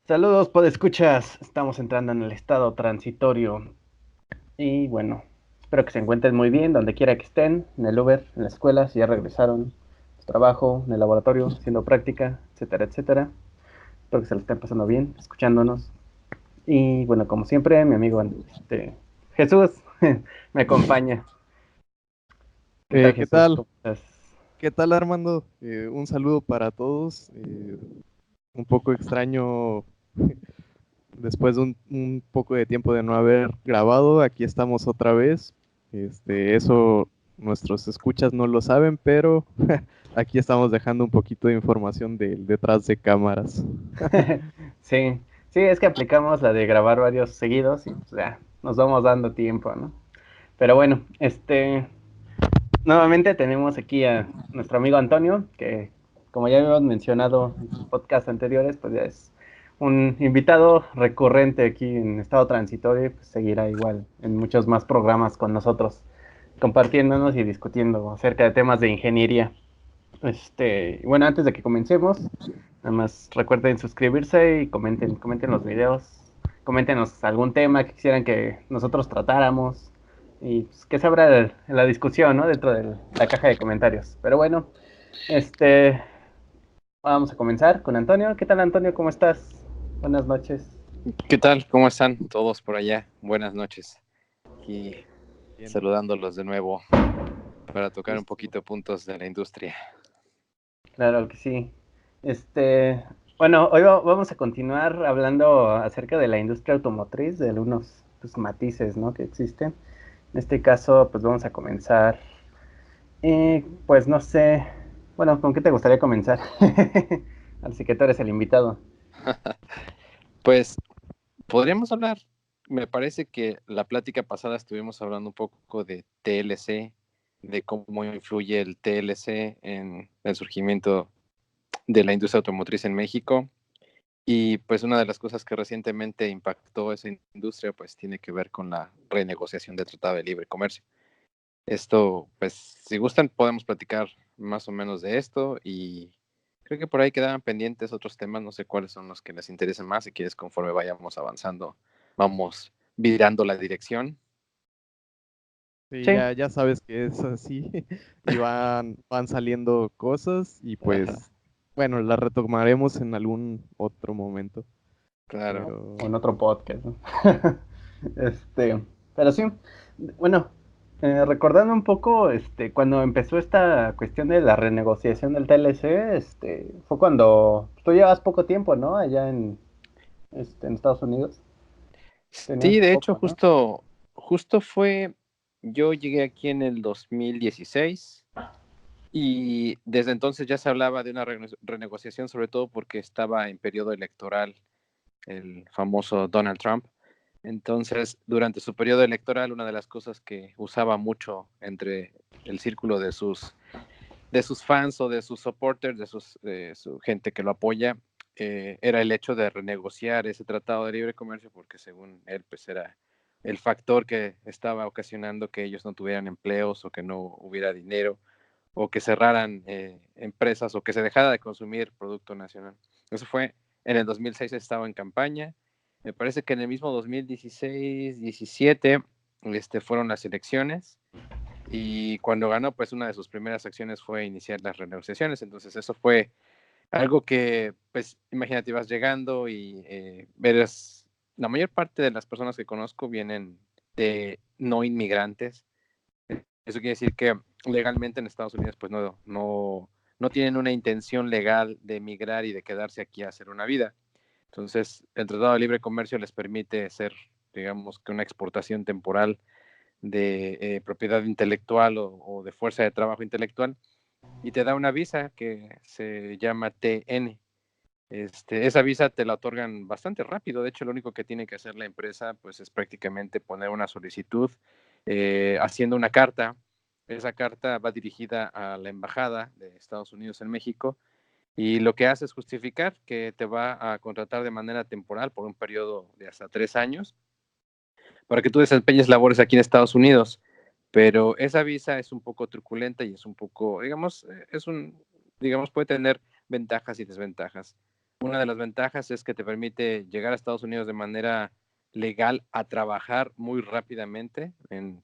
Saludos, podescuchas. Estamos entrando en el estado transitorio. Y bueno, espero que se encuentren muy bien donde quiera que estén, en el Uber, en la escuela, si ya regresaron, su trabajo, en el laboratorio, haciendo práctica, etcétera, etcétera. Espero que se lo estén pasando bien, escuchándonos. Y bueno, como siempre, mi amigo Jesús me acompaña. ¿Qué tal, ¿Qué Jesús? tal? ¿Cómo estás? ¿Qué tal, Armando? Un saludo para todos. Un poco extraño después de un poco de tiempo de no haber grabado. Aquí estamos otra vez. Eso nuestros escuchas no lo saben, pero aquí estamos dejando un poquito de información del detrás de cámaras. Sí, sí, es que aplicamos la de grabar varios seguidos y pues ya, nos vamos dando tiempo, ¿no? Pero bueno, nuevamente tenemos aquí a nuestro amigo Antonio, que como ya habíamos mencionado en podcasts anteriores, pues ya es un invitado recurrente aquí en estado transitorio y pues seguirá igual en muchos más programas con nosotros, compartiéndonos y discutiendo acerca de temas de ingeniería. Bueno, antes de que comencemos, nada más recuerden suscribirse y comenten los videos, coméntenos algún tema que quisieran que nosotros tratáramos y pues, que se abra la discusión, ¿no? Dentro de la caja de comentarios. Pero bueno, este, vamos a comenzar con Antonio. ¿Qué tal, Antonio? ¿Cómo estás? Buenas noches. ¿Qué tal? ¿Cómo están todos por allá? Buenas noches. Aquí Bien. saludándolos de nuevo para tocar un Gusto. poquito puntos de la industria. Claro que sí. Este, bueno, hoy vamos a continuar hablando acerca de la industria automotriz, de algunos pues, matices, ¿no? Que existen. En este caso, pues vamos a comenzar. Pues no sé. Bueno, ¿con qué te gustaría comenzar? Así que tú eres el invitado. Pues podríamos hablar, me parece que la plática pasada estuvimos hablando un poco de TLC, de cómo influye el TLC en el surgimiento de la industria automotriz en México. Y pues una de las cosas que recientemente impactó esa industria pues tiene que ver con la renegociación del Tratado de Libre Comercio. Esto, pues, si gustan, podemos platicar más o menos de esto y creo que por ahí quedaban pendientes otros temas, no sé cuáles son los que les interesen más, si quieres, conforme vayamos avanzando, vamos virando la dirección. Sí, Sí, ya sabes que es así y van saliendo cosas y Ajá, pues, bueno, las retomaremos en algún otro momento. claro. Pero o en otro podcast, ¿no? Este, pero sí, bueno, recordando un poco, cuando empezó esta cuestión de la renegociación del TLC, fue cuando tú llevas poco tiempo, ¿no? Allá en Estados Unidos. Tenías Sí, de hecho, poco, ¿no? justo fue, yo llegué aquí en el 2016 y desde entonces ya se hablaba de una renegociación, sobre todo porque estaba en periodo electoral el famoso Donald Trump. Entonces, durante su periodo electoral, una de las cosas que usaba mucho entre el círculo de sus fans o de sus supporters, de su gente que lo apoya, era el hecho de renegociar ese tratado de libre comercio, porque según él, pues era el factor que estaba ocasionando que ellos no tuvieran empleos o que no hubiera dinero o que cerraran empresas o que se dejara de consumir producto nacional. Eso fue en el 2006, estaba en campaña. Me parece que en el mismo 2016, 17, fueron las elecciones y cuando ganó, pues una de sus primeras acciones fue iniciar las renegociaciones. Entonces eso fue algo que, pues, imagínate, ibas llegando y eres, la mayor parte de las personas que conozco vienen de no inmigrantes. Eso quiere decir que legalmente en Estados Unidos pues no tienen una intención legal de emigrar y de quedarse aquí a hacer una vida. Entonces, el Tratado de Libre Comercio les permite ser, digamos, que una exportación temporal de propiedad intelectual o de fuerza de trabajo intelectual y te da una visa que se llama TN. Esa visa te la otorgan bastante rápido. De hecho, lo único que tiene que hacer la empresa pues es prácticamente poner una solicitud haciendo una carta. Esa carta va dirigida a la embajada de Estados Unidos en México y lo que hace es justificar que te va a contratar de manera temporal por un periodo de hasta 3 años para que tú desempeñes labores aquí en Estados Unidos. Pero esa visa es un poco truculenta y es un poco, digamos, digamos, puede tener ventajas y desventajas. Una de las ventajas es que te permite llegar a Estados Unidos de manera legal a trabajar muy rápidamente.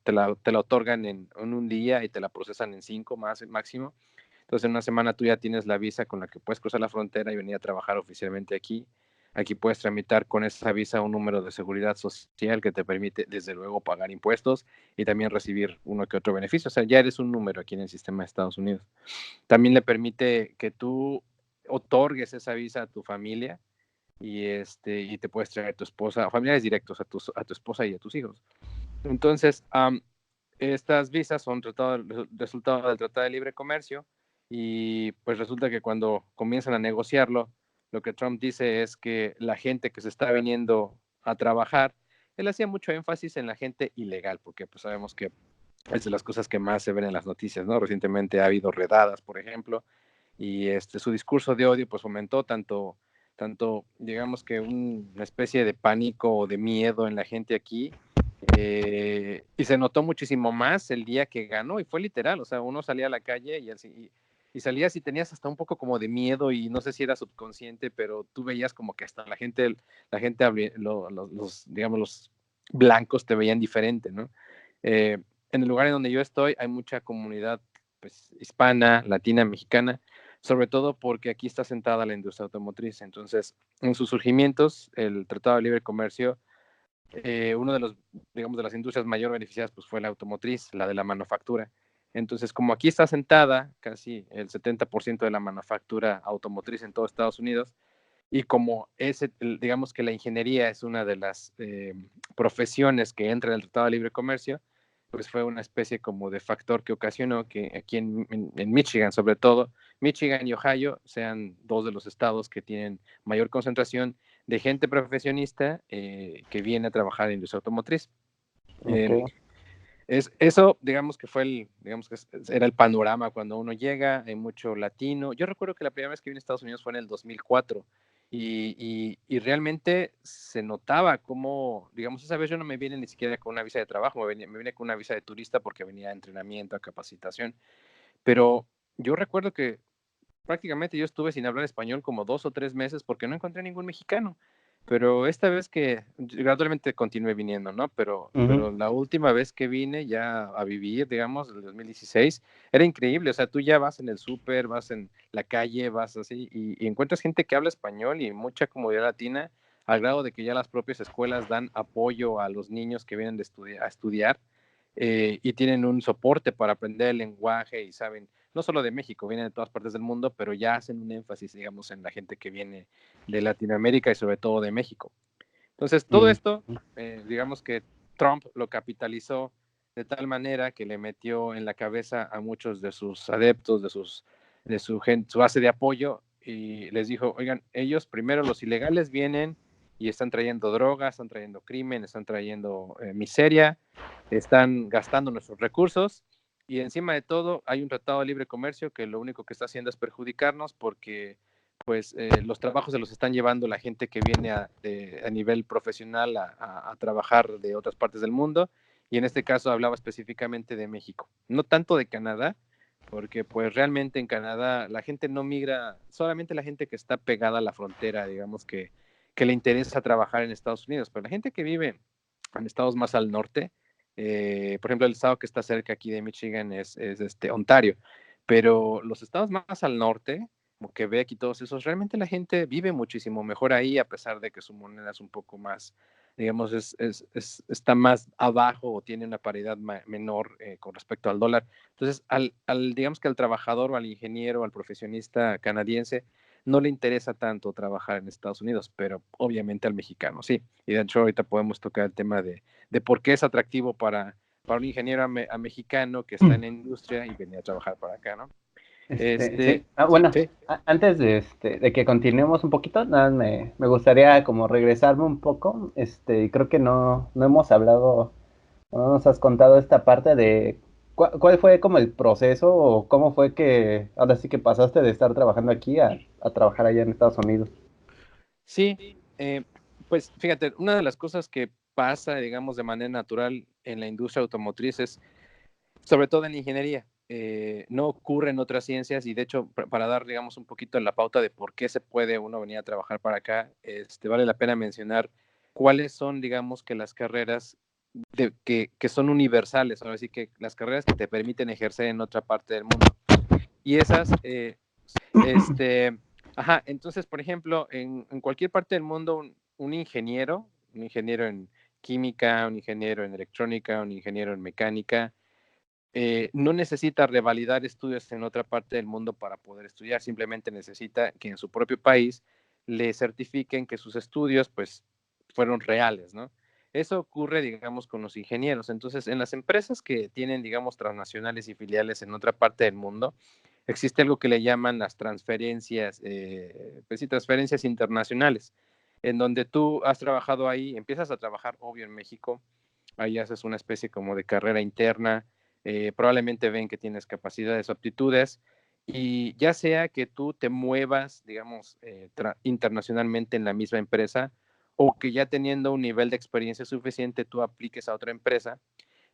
Te la otorgan en un día y te la procesan en 5 más máximo. Entonces, en una semana tú ya tienes la visa con la que puedes cruzar la frontera y venir a trabajar oficialmente aquí. Aquí puedes tramitar con esa visa un número de seguridad social que te permite, desde luego, pagar impuestos y también recibir uno que otro beneficio. O sea, ya eres un número aquí en el sistema de Estados Unidos. También le permite que tú otorgues esa visa a tu familia y te puedes traer a tu esposa, familiares directos, a tu esposa y a tus hijos. Entonces, estas visas son resultado del Tratado de Libre Comercio y pues resulta que cuando comienzan a negociarlo, lo que Trump dice es que la gente que se está viniendo a trabajar, él hacía mucho énfasis en la gente ilegal, porque pues sabemos que es de las cosas que más se ven en las noticias, ¿no? Recientemente ha habido redadas, por ejemplo, y su discurso de odio pues fomentó tanto digamos que una especie de pánico o de miedo en la gente aquí, y se notó muchísimo más el día que ganó, y fue literal, o sea, uno salía a la calle y salías y tenías hasta un poco como de miedo, y no sé si era subconsciente, pero tú veías como que hasta digamos, los blancos te veían diferente, ¿no? En el lugar en donde yo estoy hay mucha comunidad pues, hispana, latina, mexicana, sobre todo porque aquí está sentada la industria automotriz. Entonces, en sus surgimientos, el Tratado de Libre Comercio, uno de los, digamos, de las industrias mayor beneficiadas pues, fue la automotriz, la de la manufactura. Entonces, como aquí está sentada casi el 70% de la manufactura automotriz en todo Estados Unidos, y como digamos que la ingeniería es una de las profesiones que entra en el Tratado de Libre Comercio, pues fue una especie como de factor que ocasionó que aquí en Michigan, sobre todo, Michigan y Ohio sean dos de los estados que tienen mayor concentración de gente profesionista que viene a trabajar en la industria automotriz. Ok. Eso, digamos que digamos que era el panorama cuando uno llega, hay mucho latino. Yo recuerdo que la primera vez que vine a Estados Unidos fue en el 2004 y realmente se notaba como, digamos, esa vez yo no me vine ni siquiera con una visa de trabajo, me vine con una visa de turista porque venía a entrenamiento, a capacitación, pero yo recuerdo que prácticamente yo estuve sin hablar español como 2 o 3 meses porque no encontré ningún mexicano. Pero esta vez que gradualmente continué viniendo, ¿no? Ujú. Pero la última vez que vine ya a vivir, digamos, el 2016, era increíble. O sea, tú ya vas en el súper, vas en la calle, vas así y encuentras gente que habla español y mucha comunidad latina, al grado de que ya las propias escuelas dan apoyo a los niños que vienen a estudiar y tienen un soporte para aprender el lenguaje y saben, no solo de México, vienen de todas partes del mundo, pero ya hacen un énfasis, digamos, en la gente que viene de Latinoamérica y sobre todo de México. Entonces, todo Mm. esto, digamos que Trump lo capitalizó de tal manera que le metió en la cabeza a muchos de sus adeptos, su base de apoyo, y les dijo, oigan, ellos primero los ilegales vienen y están trayendo drogas, están trayendo crimen, están trayendo miseria, están gastando nuestros recursos, y encima de todo hay un tratado de libre comercio que lo único que está haciendo es perjudicarnos porque pues los trabajos se los están llevando la gente que viene a nivel profesional a trabajar de otras partes del mundo, y en este caso hablaba específicamente de México, no tanto de Canadá, porque pues realmente en Canadá la gente no migra, solamente la gente que está pegada a la frontera, digamos que le interesa trabajar en Estados Unidos, pero la gente que vive en estados más al norte, por ejemplo, el estado que está cerca aquí de Michigan es Ontario, pero los estados más al norte, como Quebec y todos esos, realmente la gente vive muchísimo mejor ahí, a pesar de que su moneda es un poco más, digamos, está más abajo o tiene una paridad menor con respecto al dólar. Entonces, digamos que al trabajador o al ingeniero, al profesionista canadiense, no le interesa tanto trabajar en Estados Unidos, pero obviamente al mexicano sí. Y de hecho, ahorita podemos tocar el tema de por qué es atractivo para un ingeniero mexicano que está en la industria y venía a trabajar para acá, ¿no? Sí. Bueno, Sí, antes de que continuemos un poquito, nada, me gustaría como regresarme un poco. Y creo que no hemos hablado, no nos has contado esta parte de cuál fue como el proceso o cómo fue que ahora sí que pasaste de estar trabajando aquí a trabajar allá en Estados Unidos. sí. Pues fíjate, una de las cosas que pasa, digamos, de manera natural en la industria automotriz es, sobre todo en la ingeniería, no ocurre en otras ciencias, y de hecho, para dar, digamos, un poquito la pauta de por qué se puede uno venir a trabajar para acá, vale la pena mencionar cuáles son, digamos, que las carreras que son universales, ahora sí que las carreras que te permiten ejercer en otra parte del mundo. Y esas, entonces, por ejemplo, en cualquier parte del mundo, un ingeniero en química, un ingeniero en electrónica, un ingeniero en mecánica, no necesita revalidar estudios en otra parte del mundo para poder estudiar, simplemente necesita que en su propio país le certifiquen que sus estudios pues fueron reales, ¿no? Eso ocurre, digamos, con los ingenieros. Entonces, en las empresas que tienen, digamos, transnacionales y filiales en otra parte del mundo, existe algo que le llaman las transferencias, pues sí, transferencias internacionales, en donde tú has trabajado ahí, empiezas a trabajar, obvio, en México, ahí haces una especie como de carrera interna, probablemente ven que tienes capacidades o aptitudes, y ya sea que tú te muevas, digamos, internacionalmente en la misma empresa, o que ya teniendo un nivel de experiencia suficiente tú apliques a otra empresa,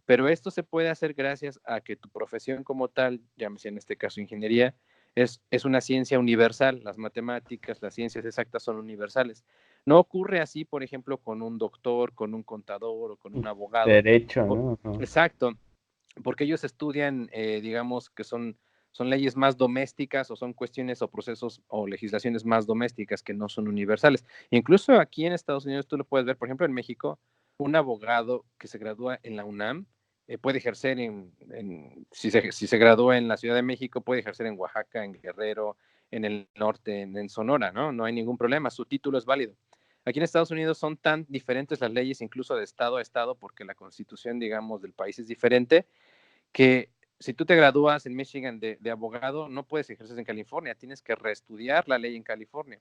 pero esto se puede hacer gracias a que tu profesión como tal, llámese en este caso ingeniería, es una ciencia universal. Las matemáticas, las ciencias exactas son universales. No ocurre así, por ejemplo, con un doctor, con un contador o con un abogado. Derecho, ¿no? Exacto, porque ellos estudian, digamos, que son leyes más domésticas, o son cuestiones o procesos o legislaciones más domésticas que no son universales. Incluso aquí en Estados Unidos tú lo puedes ver, por ejemplo, en México, un abogado que se gradúa en la UNAM puede ejercer si se gradúa en la Ciudad de México, puede ejercer en Oaxaca, en Guerrero, en el norte, en Sonora, ¿no? No hay ningún problema, su título es válido. Aquí en Estados Unidos son tan diferentes las leyes, incluso de estado a estado, porque la constitución, digamos, del país es diferente, que si tú te gradúas en Michigan de abogado, no puedes ejercer en California, tienes que reestudiar la ley en California.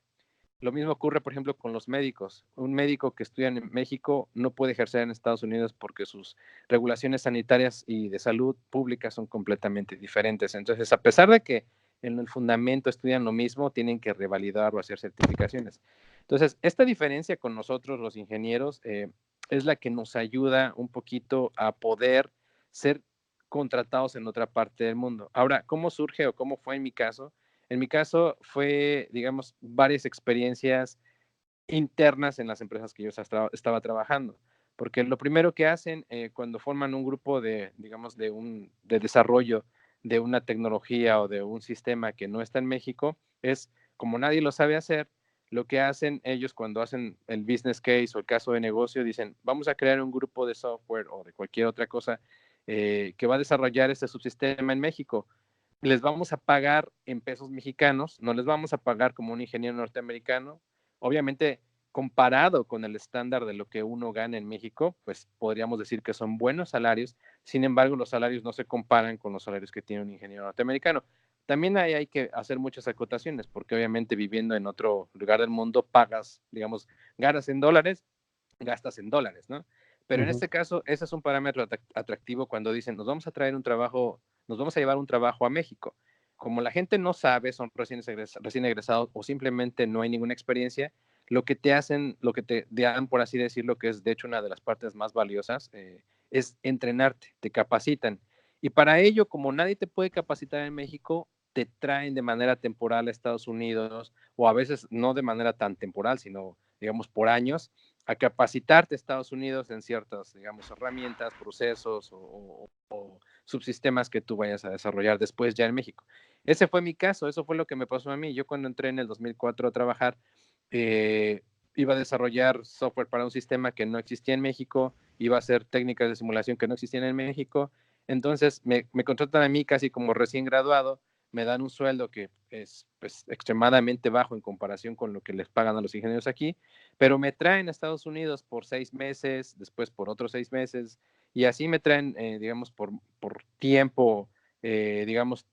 Lo mismo ocurre, por ejemplo, con los médicos. Un médico que estudia en México no puede ejercer en Estados Unidos porque sus regulaciones sanitarias y de salud pública son completamente diferentes. Entonces, a pesar de que en el fundamento estudian lo mismo, tienen que revalidar o hacer certificaciones. Entonces, esta diferencia con nosotros, los ingenieros, es la que nos ayuda un poquito a poder ser contratados en otra parte del mundo. Ahora, ¿cómo surge o cómo fue en mi caso? En mi caso fue, digamos, varias experiencias internas en las empresas que yo estaba trabajando. Porque lo primero que hacen cuando forman un grupo de, digamos, de desarrollo de una tecnología o de un sistema que no está en México, es, como nadie lo sabe hacer, lo que hacen ellos cuando hacen el business case o el caso de negocio, dicen, vamos a crear un grupo de software o de cualquier otra cosa que va a desarrollar este subsistema en México. Les vamos a pagar en pesos mexicanos, no les vamos a pagar como un ingeniero norteamericano. Obviamente, comparado con el estándar de lo que uno gana en México, pues podríamos decir que son buenos salarios. Sin embargo, los salarios no se comparan con los salarios que tiene un ingeniero norteamericano. También ahí hay que hacer muchas acotaciones, porque obviamente viviendo en otro lugar del mundo pagas, digamos, ganas en dólares, gastas en dólares, ¿no? Pero en este caso, ese es un parámetro atractivo cuando dicen, nos vamos a traer un trabajo, nos vamos a llevar un trabajo a México. Como la gente no sabe, son recién egresados o simplemente no hay ninguna experiencia, lo que te hacen, lo que te dan, por así decirlo, que es de hecho una de las partes más valiosas, es entrenarte, te capacitan. Y para ello, como nadie te puede capacitar en México, te traen de manera temporal a Estados Unidos, o a veces no de manera tan temporal, sino, digamos, por años, a capacitarte a Estados Unidos en ciertas, digamos, herramientas, procesos o subsistemas que tú vayas a desarrollar después ya en México. Ese fue mi caso, eso fue lo que me pasó a mí. Yo cuando entré en el 2004 a trabajar, eh, iba a desarrollar software para un sistema que no existía en México, iba a hacer técnicas de simulación que no existían en México. Entonces me contratan a mí casi como recién graduado, me dan un sueldo que es pues, extremadamente bajo en comparación con lo que les pagan a los ingenieros aquí, pero me traen a Estados Unidos por 6 meses, después por otros 6 meses, y así me traen, digamos, por tiempo, digamos,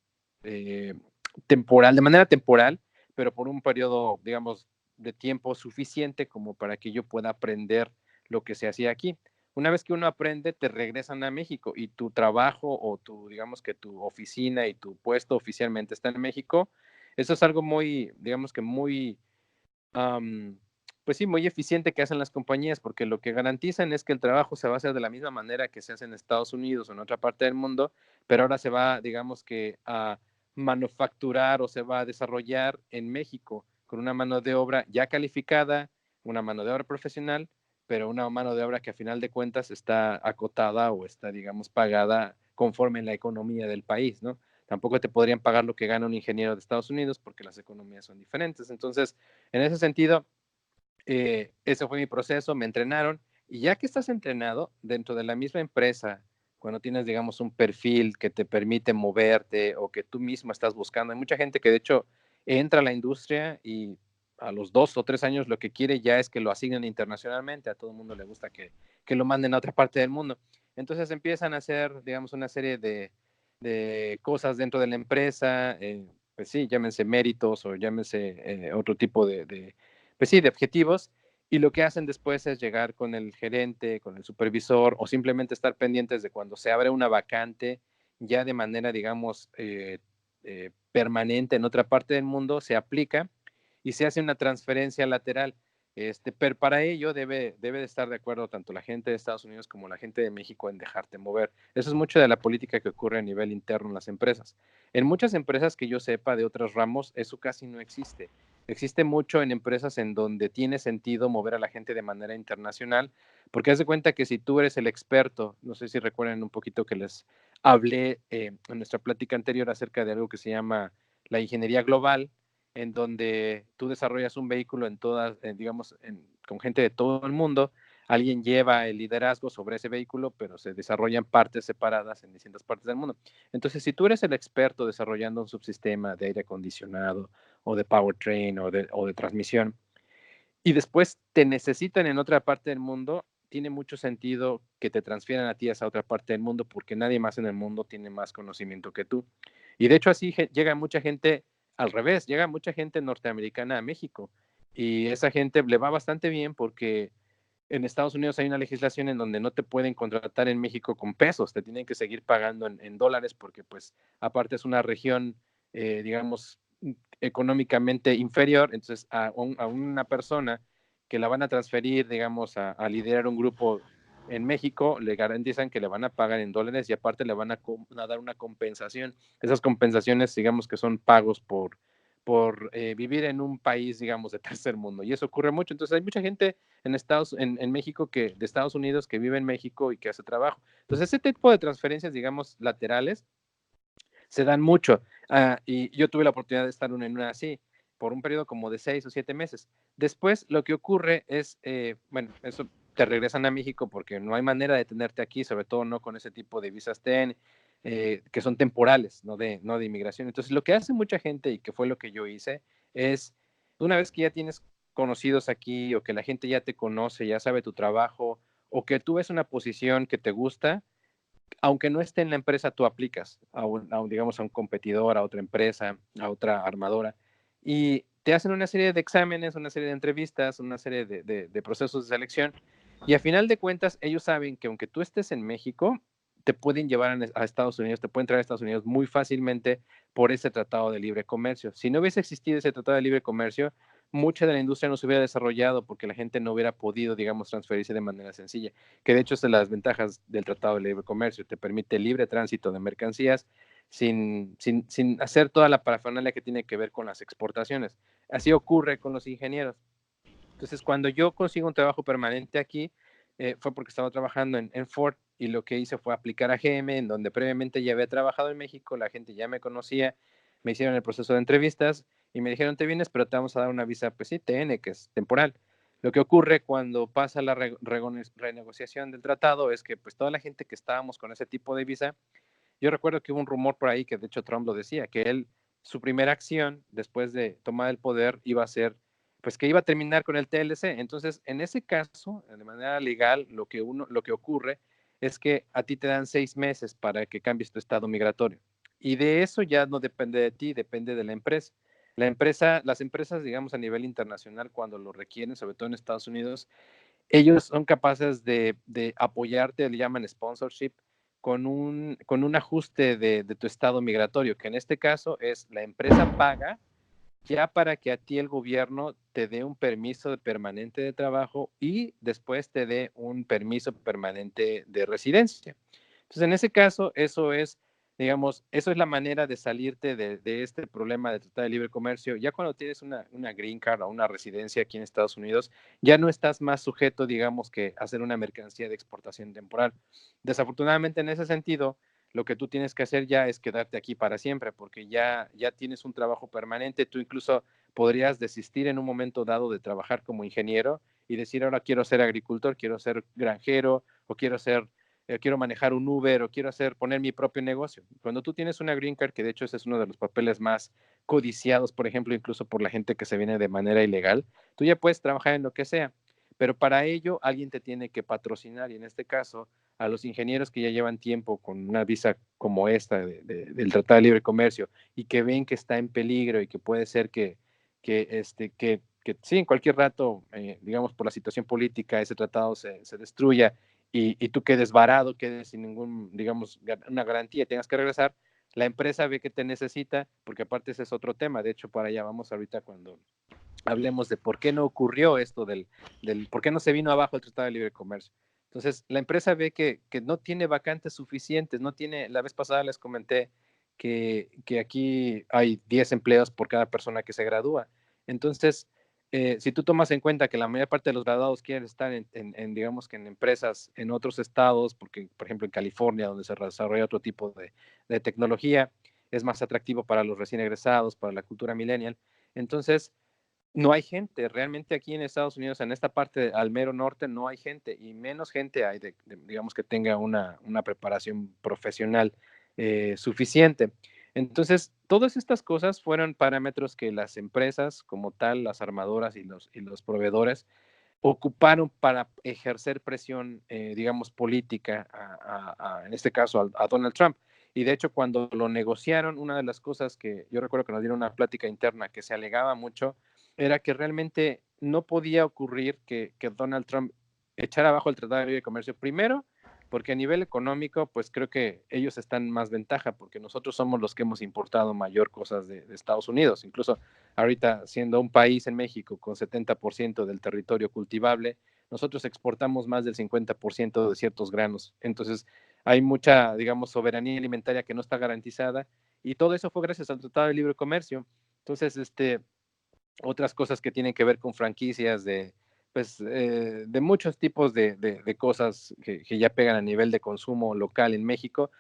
eh, temporal, de manera temporal, pero por un periodo, digamos, de tiempo suficiente como para que yo pueda aprender lo que se hacía aquí. Una vez que uno aprende, te regresan a México y tu trabajo o tu, digamos que tu oficina y tu puesto oficialmente está en México. Eso es algo muy, digamos que muy, um, pues sí, muy eficiente que hacen las compañías, porque lo que garantizan es que el trabajo se va a hacer de la misma manera que se hace en Estados Unidos o en otra parte del mundo, pero ahora se va, digamos que, a manufacturar o se va a desarrollar en México con una mano de obra ya calificada, una mano de obra profesional, pero una mano de obra que a final de cuentas está acotada o está, digamos, pagada conforme en la economía del país, ¿no? Tampoco te podrían pagar lo que gana un ingeniero de Estados Unidos porque las economías son diferentes. Entonces, en ese sentido, ese fue mi proceso, me entrenaron y ya que estás entrenado dentro de la misma empresa, cuando tienes, digamos, un perfil que te permite moverte o que tú mismo estás buscando, hay mucha gente que de hecho entra a la industria y a los 2 o 3 años lo que quiere ya es que lo asignen internacionalmente, a todo el mundo le gusta que lo manden a otra parte del mundo. Entonces empiezan a hacer, digamos, una serie de cosas dentro de la empresa, pues sí, llámense méritos o llámense otro tipo pues sí, de objetivos, y lo que hacen después es llegar con el gerente, con el supervisor, o simplemente estar pendientes de cuando se abre una vacante, ya de manera, digamos, permanente en otra parte del mundo, se aplica y se hace una transferencia lateral. Pero para ello debe de estar de acuerdo tanto la gente de Estados Unidos como la gente de México en dejarte mover. Eso es mucho de la política que ocurre a nivel interno en las empresas. En muchas empresas que yo sepa de otros ramos, eso casi no existe. Existe mucho en empresas en donde tiene sentido mover a la gente de manera internacional, porque haz de cuenta que si tú eres el experto, no sé si recuerdan un poquito que les hablé en nuestra plática anterior acerca de algo que se llama la ingeniería global, en donde tú desarrollas un vehículo en todas, digamos, con gente de todo el mundo, alguien lleva el liderazgo sobre ese vehículo, pero se desarrollan partes separadas en distintas partes del mundo. Entonces, si tú eres el experto desarrollando un subsistema de aire acondicionado o de powertrain o de transmisión, y después te necesitan en otra parte del mundo, tiene mucho sentido que te transfieran a ti a esa otra parte del mundo porque nadie más en el mundo tiene más conocimiento que tú. Y de hecho así llega mucha gente al revés, llega mucha gente norteamericana a México y esa gente le va bastante bien porque en Estados Unidos hay una legislación en donde no te pueden contratar en México con pesos, te tienen que seguir pagando en dólares porque pues aparte es una región, digamos, económicamente inferior, entonces a una persona que la van a transferir, digamos, a liderar un grupo en México, le garantizan que le van a pagar en dólares y aparte le van a dar una compensación. Esas compensaciones, digamos que son pagos por vivir en un país, digamos, de tercer mundo. Y eso ocurre mucho. Entonces hay mucha gente en México de Estados Unidos que vive en México y que hace trabajo. Entonces ese tipo de transferencias, digamos, laterales, se dan mucho. Y yo tuve la oportunidad de estar en una así por un periodo como de 6 o 7 meses. Después lo que ocurre es, bueno, eso te regresan a México porque no hay manera de tenerte aquí, sobre todo no con ese tipo de visas TN, que son temporales, no de inmigración. Entonces lo que hace mucha gente y que fue lo que yo hice es, una vez que ya tienes conocidos aquí o que la gente ya te conoce, ya sabe tu trabajo o que tú ves una posición que te gusta, aunque no esté en la empresa, tú aplicas digamos, a un competidor, a otra empresa, a otra armadora, y te hacen una serie de exámenes, una serie de entrevistas, una serie de procesos de selección, y a final de cuentas, ellos saben que aunque tú estés en México, te pueden llevar a Estados Unidos, te pueden traer a Estados Unidos muy fácilmente por ese tratado de libre comercio. Si no hubiese existido ese tratado de libre comercio, mucha de la industria no se hubiera desarrollado porque la gente no hubiera podido, digamos, transferirse de manera sencilla, que de hecho es de las ventajas del Tratado de Libre Comercio, te permite libre tránsito de mercancías sin hacer toda la parafernalia que tiene que ver con las exportaciones. Así ocurre con los ingenieros. Entonces, cuando yo consigo un trabajo permanente aquí, fue porque estaba trabajando en Ford y lo que hice fue aplicar a GM, en donde previamente ya había trabajado en México, la gente ya me conocía, me hicieron el proceso de entrevistas y me dijeron, te vienes, pero te vamos a dar una visa, pues sí, TN, que es temporal. Lo que ocurre cuando pasa la renegociación del tratado es que pues toda la gente que estábamos con ese tipo de visa, yo recuerdo que hubo un rumor por ahí que de hecho Trump lo decía, que él, su primera acción después de tomar el poder iba a ser, pues que iba a terminar con el TLC. Entonces, en ese caso, de manera legal, lo que ocurre es que a ti te dan 6 meses para que cambies tu estado migratorio. Y de eso ya no depende de ti, depende de la empresa. Las empresas, digamos, a nivel internacional, cuando lo requieren, sobre todo en Estados Unidos, ellos son capaces de apoyarte, le llaman sponsorship, con un ajuste de tu estado migratorio, que en este caso es la empresa paga ya para que a ti el gobierno te dé un permiso permanente de trabajo y después te dé un permiso permanente de residencia. Entonces, en ese caso, eso es, digamos, eso es la manera de salirte de este problema de Tratado de Libre Comercio. Ya cuando tienes una green card o una residencia aquí en Estados Unidos, ya no estás más sujeto, digamos, que a ser una mercancía de exportación temporal. Desafortunadamente, en ese sentido, lo que tú tienes que hacer ya es quedarte aquí para siempre, porque ya tienes un trabajo permanente, tú incluso podrías desistir en un momento dado de trabajar como ingeniero y decir, ahora quiero ser agricultor, quiero ser granjero, o quiero manejar un Uber, o quiero poner mi propio negocio. Cuando tú tienes una green card, que de hecho ese es uno de los papeles más codiciados, por ejemplo, incluso por la gente que se viene de manera ilegal, tú ya puedes trabajar en lo que sea, pero para ello alguien te tiene que patrocinar, y en este caso a los ingenieros que ya llevan tiempo con una visa como esta del Tratado de Libre Comercio y que ven que está en peligro y que puede ser que sí, en cualquier rato, digamos, por la situación política, ese tratado se destruya y tú quedes varado, quedes sin ningún, digamos, una garantía, tengas que regresar, la empresa ve que te necesita, porque aparte ese es otro tema, de hecho, para allá vamos ahorita cuando hablemos de por qué no ocurrió esto por qué no se vino abajo el Tratado de Libre Comercio. Entonces, la empresa ve que no tiene vacantes suficientes, no tiene, la vez pasada les comenté que aquí hay 10 empleos por cada persona que se gradúa. Entonces, si tú tomas en cuenta que la mayor parte de los graduados quieren estar digamos que en empresas en otros estados, porque, por ejemplo, en California, donde se desarrolla otro tipo de tecnología, es más atractivo para los recién egresados, para la cultura millennial. Entonces, no hay gente, realmente aquí en Estados Unidos, en esta parte al mero norte, no hay gente y menos gente hay, digamos, que tenga una preparación profesional suficiente. Entonces, todas estas cosas fueron parámetros que las empresas como tal, las armadoras y los proveedores, ocuparon para ejercer presión, digamos, política, en este caso a Donald Trump. Y de hecho, cuando lo negociaron, una de las cosas que yo recuerdo que nos dieron una plática interna que se alegaba mucho era que realmente no podía ocurrir que Donald Trump echara abajo el Tratado de Libre Comercio. Primero, porque a nivel económico, pues creo que ellos están más ventaja, porque nosotros somos los que hemos importado mayor cosas de Estados Unidos. Incluso ahorita, siendo un país en México con 70% del territorio cultivable, nosotros exportamos más del 50% de ciertos granos. Entonces, hay mucha, digamos, soberanía alimentaria que no está garantizada, y todo eso fue gracias al Tratado de Libre Comercio. Entonces, otras cosas que tienen que ver con franquicias de muchos tipos de cosas que ya pegan a nivel de consumo local en México.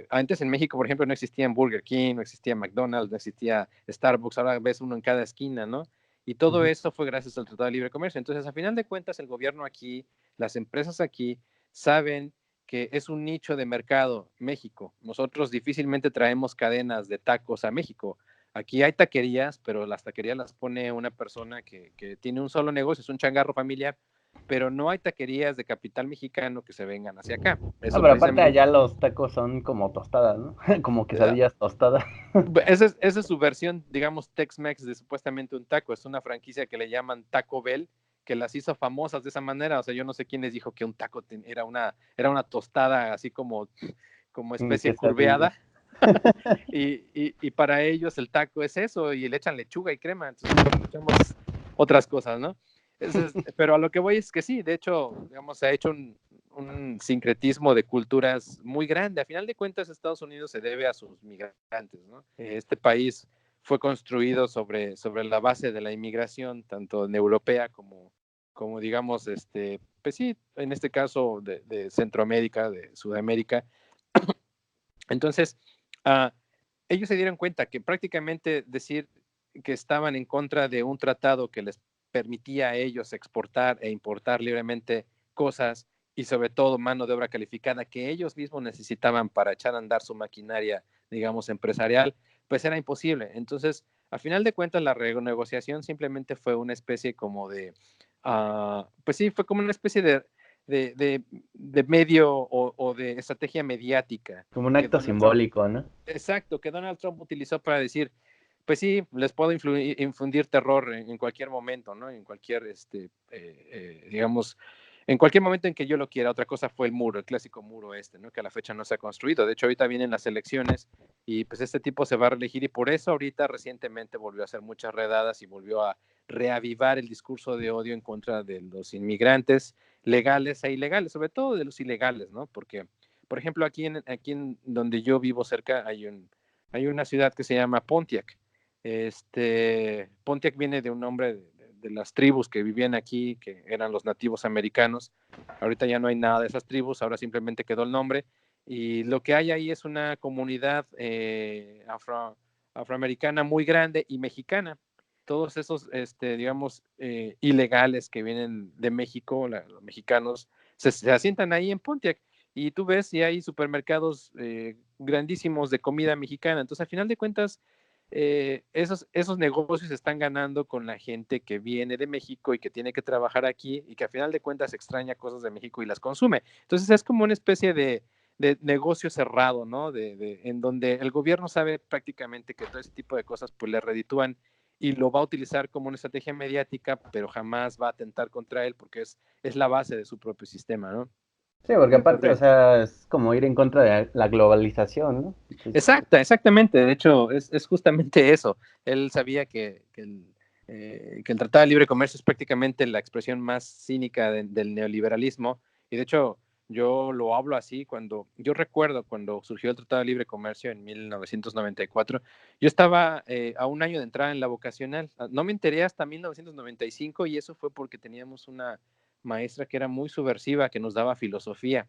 Antes en México, por ejemplo, no existía Burger King, no existía McDonald's, no existía Starbucks, ahora ves uno en cada esquina, ¿no? Y todo eso fue gracias al Tratado de Libre Comercio. Entonces, a final de cuentas, el gobierno aquí, las empresas aquí, saben que es un nicho de mercado México. Nosotros difícilmente traemos cadenas de tacos a México. Aquí hay taquerías, pero las taquerías las pone una persona que tiene un solo negocio, es un changarro familiar, pero no hay taquerías de capital mexicano que se vengan hacia acá. No, Eso pero aparte precisamente, allá los tacos son como tostadas, ¿no? Como uh, quesadillas tostadas. esa es su versión, digamos, Tex-Mex de supuestamente un taco. Es una franquicia que le llaman Taco Bell, que las hizo famosas de esa manera. O sea, yo no sé quién les dijo que un taco era una tostada así como especie Quesadilla. curveada. Y para ellos el taco es eso, y le echan lechuga y crema, entonces nosotros le echamos otras cosas, ¿no? Pero a lo que voy es que sí, de hecho, digamos, se ha hecho un sincretismo de culturas muy grande. A final de cuentas, Estados Unidos se debe a sus migrantes, ¿no? Este país fue construido sobre la base de la inmigración, tanto europea como digamos, pues sí, en este caso de Centroamérica, de Sudamérica. Entonces, uh, ellos se dieron cuenta que prácticamente decir que estaban en contra de un tratado que les permitía a ellos exportar e importar libremente cosas, y sobre todo mano de obra calificada que ellos mismos necesitaban para echar a andar su maquinaria, digamos, empresarial, pues era imposible. Entonces, a final de cuentas, la renegociación simplemente fue una especie como pues sí, fue como una especie de medio o de estrategia mediática Como un que acto Donald Trump, simbólico, ¿no? exacto, que Donald Trump utilizó para decir, pues sí, les puedo infundir terror en cualquier momento, ¿no? En cualquier, digamos, en cualquier momento en que yo lo quiera. Otra cosa fue el muro, el clásico muro ¿no? Que a la fecha no se ha construido. De hecho, ahorita vienen las elecciones y pues este tipo se va a reelegir y por eso ahorita recientemente volvió a hacer muchas redadas y volvió a reavivar el discurso de odio en contra de los inmigrantes legales e ilegales, sobre todo de los ilegales, ¿no? Porque, por ejemplo, aquí en donde yo vivo cerca hay una ciudad que se llama Pontiac. Pontiac viene de un nombre de las tribus que vivían aquí, que eran los nativos americanos. Ahorita ya no hay nada de esas tribus, ahora simplemente quedó el nombre. Y lo que hay ahí es una comunidad afroamericana muy grande y mexicana. Todos esos, digamos, ilegales que vienen de México, los mexicanos, se asientan ahí en Pontiac. Y tú ves y hay supermercados grandísimos de comida mexicana. Entonces, al final de cuentas, esos negocios están ganando con la gente que viene de México y que tiene que trabajar aquí y que a final de cuentas extraña cosas de México y las consume. Entonces es como una especie de negocio cerrado, ¿no? En donde el gobierno sabe prácticamente que todo ese tipo de cosas pues le reditúan y lo va a utilizar como una estrategia mediática, pero jamás va a atentar contra él porque es la base de su propio sistema, ¿no? Sí, porque aparte, o Entonces, sea, es como ir en contra de la globalización, ¿no? Pues, exactamente. De hecho, es justamente eso. Él sabía que el Tratado de Libre Comercio es prácticamente la expresión más cínica del neoliberalismo. Y de hecho, yo lo hablo así yo recuerdo cuando surgió el Tratado de Libre Comercio en 1994, yo estaba a un año de entrar en la vocacional. No me enteré hasta 1995 y eso fue porque teníamos una maestra que era muy subversiva, que nos daba filosofía.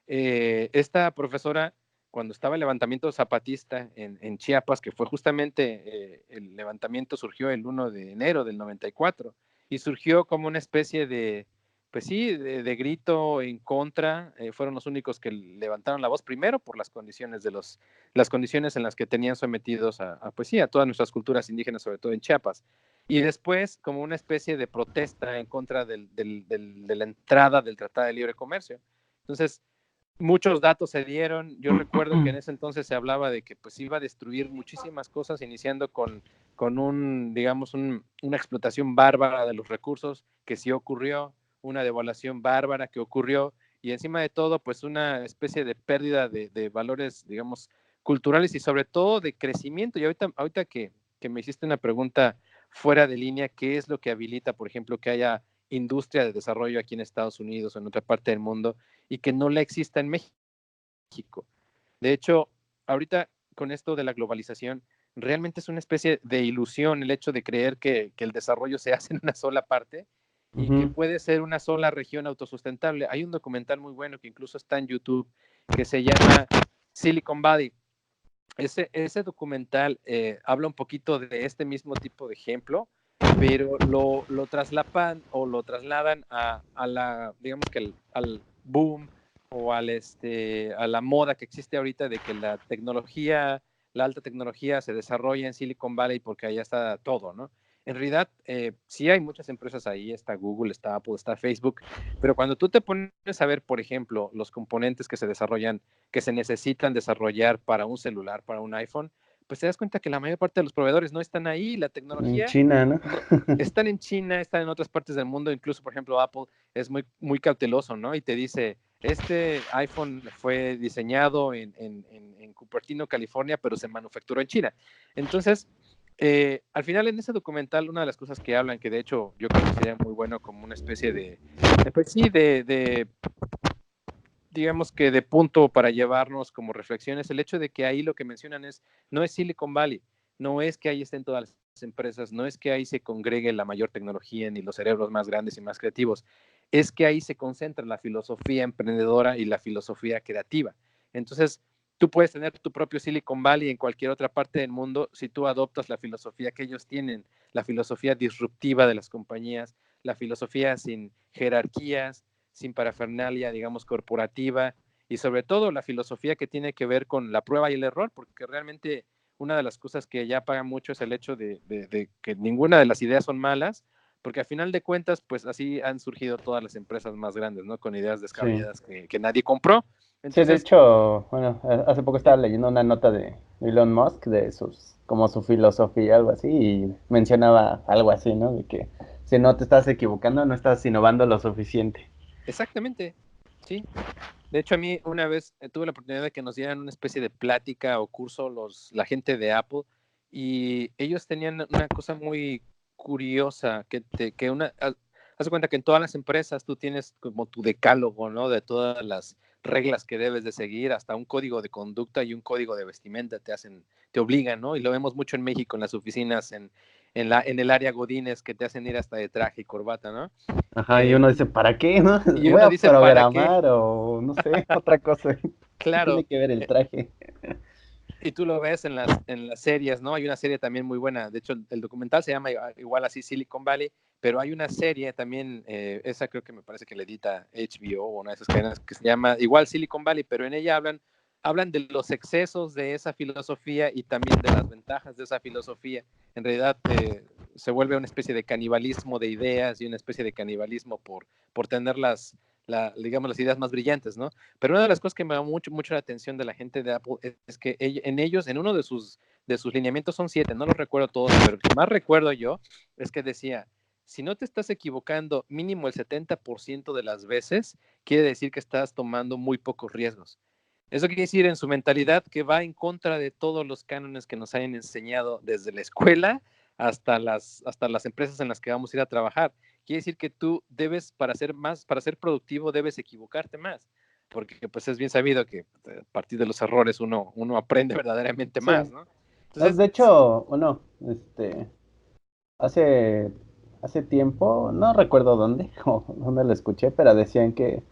Esta profesora, cuando estaba el levantamiento zapatista en Chiapas, que fue justamente el levantamiento surgió el 1 de enero del 94 y surgió como una especie pues sí, de grito en contra. Fueron los únicos que levantaron la voz primero por las condiciones las condiciones en las que tenían sometidos pues sí, a todas nuestras culturas indígenas, sobre todo en Chiapas. Y después como una especie de protesta en contra de la entrada del Tratado de Libre Comercio. Entonces, muchos datos se dieron. Yo recuerdo que en ese entonces se hablaba de que pues iba a destruir muchísimas cosas, iniciando con digamos, una explotación bárbara de los recursos, que sí ocurrió, una devaluación bárbara que ocurrió, y encima de todo, pues una especie de pérdida de valores, digamos, culturales y sobre todo de crecimiento. Y ahorita que me hiciste una pregunta fuera de línea, ¿qué es lo que habilita, por ejemplo, que haya industria de desarrollo aquí en Estados Unidos o en otra parte del mundo y que no la exista en México? De hecho, ahorita con esto de la globalización, realmente es una especie de ilusión el hecho de creer que el desarrollo se hace en una sola parte y que puede ser una sola región autosustentable. Hay un documental muy bueno que incluso está en YouTube que se llama Silicon Valley. Ese documental habla un poquito de este mismo tipo de ejemplo, pero lo traslapan o lo trasladan digamos que al boom o a la moda que existe ahorita de que la alta tecnología se desarrolla en Silicon Valley porque allá está todo, ¿no? En realidad, sí hay muchas empresas ahí, está Google, está Apple, está Facebook, pero cuando tú te pones a ver, por ejemplo, los componentes que se desarrollan, que se necesitan desarrollar para un celular, para un iPhone, pues te das cuenta que la mayor parte de los proveedores no están ahí, la en tecnología China, ¿no? están en China, están en otras partes del mundo, incluso por ejemplo Apple es muy, muy cauteloso, ¿no? Y te dice, este iPhone fue diseñado en Cupertino, California, pero se manufacturó en China. Entonces, al final en ese documental, una de las cosas que hablan, que de hecho yo creo que sería muy bueno como una especie pues sí, digamos que de punto para llevarnos como reflexiones, el hecho de que ahí lo que mencionan no es Silicon Valley, no es que ahí estén todas las empresas, no es que ahí se congregue la mayor tecnología ni los cerebros más grandes y más creativos, es que ahí se concentra la filosofía emprendedora y la filosofía creativa. Entonces, tú puedes tener tu propio Silicon Valley en cualquier otra parte del mundo si tú adoptas la filosofía que ellos tienen, la filosofía disruptiva de las compañías, la filosofía sin jerarquías, sin parafernalia, digamos, corporativa, y sobre todo la filosofía que tiene que ver con la prueba y el error, porque realmente una de las cosas que ya paga mucho es el hecho de que ninguna de las ideas son malas, porque a final de cuentas, pues así han surgido todas las empresas más grandes, ¿no? Con ideas Sí. descabelladas que nadie compró. Sí, de Entonces, hecho, bueno, hace poco estaba leyendo una nota de Elon Musk de como su filosofía, algo así, y mencionaba algo así, ¿no? De que si no te estás equivocando, no estás innovando lo suficiente. Exactamente, sí. De hecho, a mí una vez tuve la oportunidad de que nos dieran una especie de plática o curso la gente de Apple, y ellos tenían una cosa muy curiosa, haz de cuenta que en todas las empresas tú tienes como tu decálogo, ¿no? De todas las reglas que debes de seguir, hasta un código de conducta y un código de vestimenta te obligan, ¿no? Y lo vemos mucho en México, en las oficinas, en el área Godínez, que te hacen ir hasta de traje y corbata, ¿no? Ajá, y Eh, uno dice, ¿para qué, no? y Voy uno a dice, ¿para qué? programar o no sé, otra cosa. ¿Qué tiene Claro, que ver el traje? y tú lo ves en las series, ¿no? Hay una serie también muy buena. De hecho, el documental se llama igual así Silicon Valley, pero hay una serie también, esa creo que me parece que le edita HBO o una de esas cadenas, que se llama igual Silicon Valley, pero en ella hablan de los excesos de esa filosofía y también de las ventajas de esa filosofía. En realidad se vuelve una especie de canibalismo de ideas y una especie de canibalismo por tener digamos, las ideas más brillantes, ¿no? Pero una de las cosas que me da mucho la atención de la gente de Apple es que en uno de sus lineamientos, son 7, no los recuerdo todos, pero el que más recuerdo yo es que decía, si no te estás equivocando mínimo el 70% de las veces, quiere decir que estás tomando muy pocos riesgos. Eso quiere decir en su mentalidad que va en contra de todos los cánones que nos hayan enseñado desde la escuela hasta las empresas en las que vamos a ir a trabajar. Quiere decir que tú debes, para ser productivo, debes equivocarte más, porque pues es bien sabido que a partir de los errores uno aprende verdaderamente Sí. más, ¿no? De Entonces, hecho, bueno, hace, hace tiempo, no recuerdo dónde o dónde lo escuché, pero decían que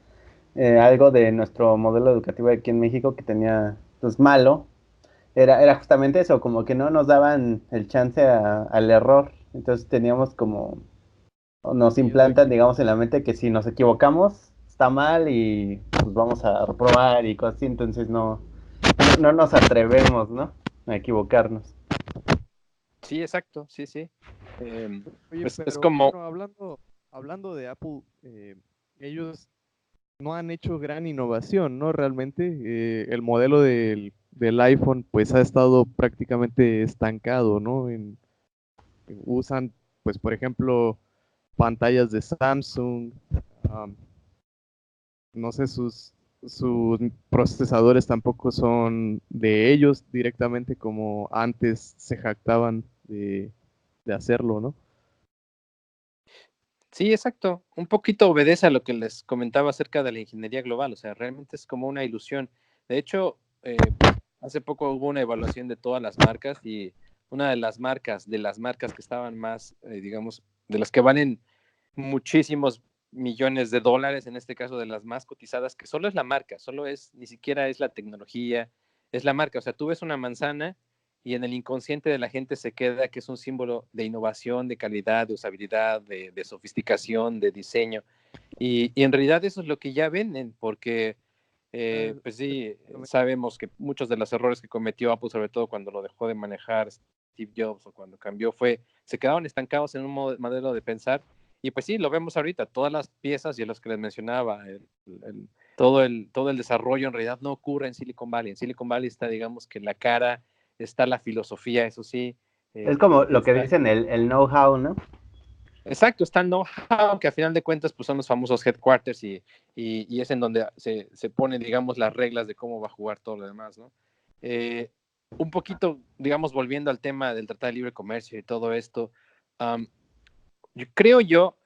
algo de nuestro modelo educativo aquí en México que tenía, pues malo, era justamente eso, como que no nos daban el chance al error. Entonces teníamos como, o nos Sí, o sea, implantan, digamos, en la mente que si nos equivocamos, está mal y pues vamos a reprobar y cosas así. Entonces no nos atrevemos, ¿no? A equivocarnos. sí, exacto, sí, sí. Eh, oye, es pero como, bueno, hablando de Apple, ellos no han hecho gran innovación, ¿no? Realmente, el modelo del iPhone, pues ha estado prácticamente estancado, ¿no? Usan, pues, por ejemplo, pantallas de Samsung, um, no sé, sus procesadores tampoco son de ellos directamente como antes se jactaban de hacerlo, ¿no? sí, exacto. Un poquito obedece a lo que les comentaba acerca de la ingeniería global, o sea, realmente es como una ilusión. De hecho, hace poco hubo una evaluación de todas las marcas, y una de las marcas que estaban más, digamos, de las que valen muchísimos millones de dólares, en este caso de las más cotizadas, que solo es la marca, ni siquiera es la tecnología, es la marca. O sea, tú ves una manzana y en el inconsciente de la gente se queda que es un símbolo de innovación, de calidad, de usabilidad, de sofisticación, de diseño. Y en realidad eso es lo que ya venden, porque Ah, pues sí, exactamente. sabemos que muchos de los errores que cometió Apple, sobre todo cuando lo dejó de manejar Steve Jobs o cuando cambió, se quedaron estancados en un modelo de pensar. Y pues sí, lo vemos ahorita, todas las piezas y los que les mencionaba, todo el desarrollo en realidad no ocurre en Silicon Valley. En Silicon Valley está, digamos, que la cara, está la filosofía, eso sí, Es como lo que está. dicen el know-how, ¿no? Exacto, está el know-how, que a final de cuentas pues, son los famosos headquarters, y es en donde se ponen, digamos, las reglas de cómo va a jugar todo lo demás, ¿no? Eh, un poquito, digamos, volviendo al tema del Tratado de Libre Comercio y todo esto, creo yo,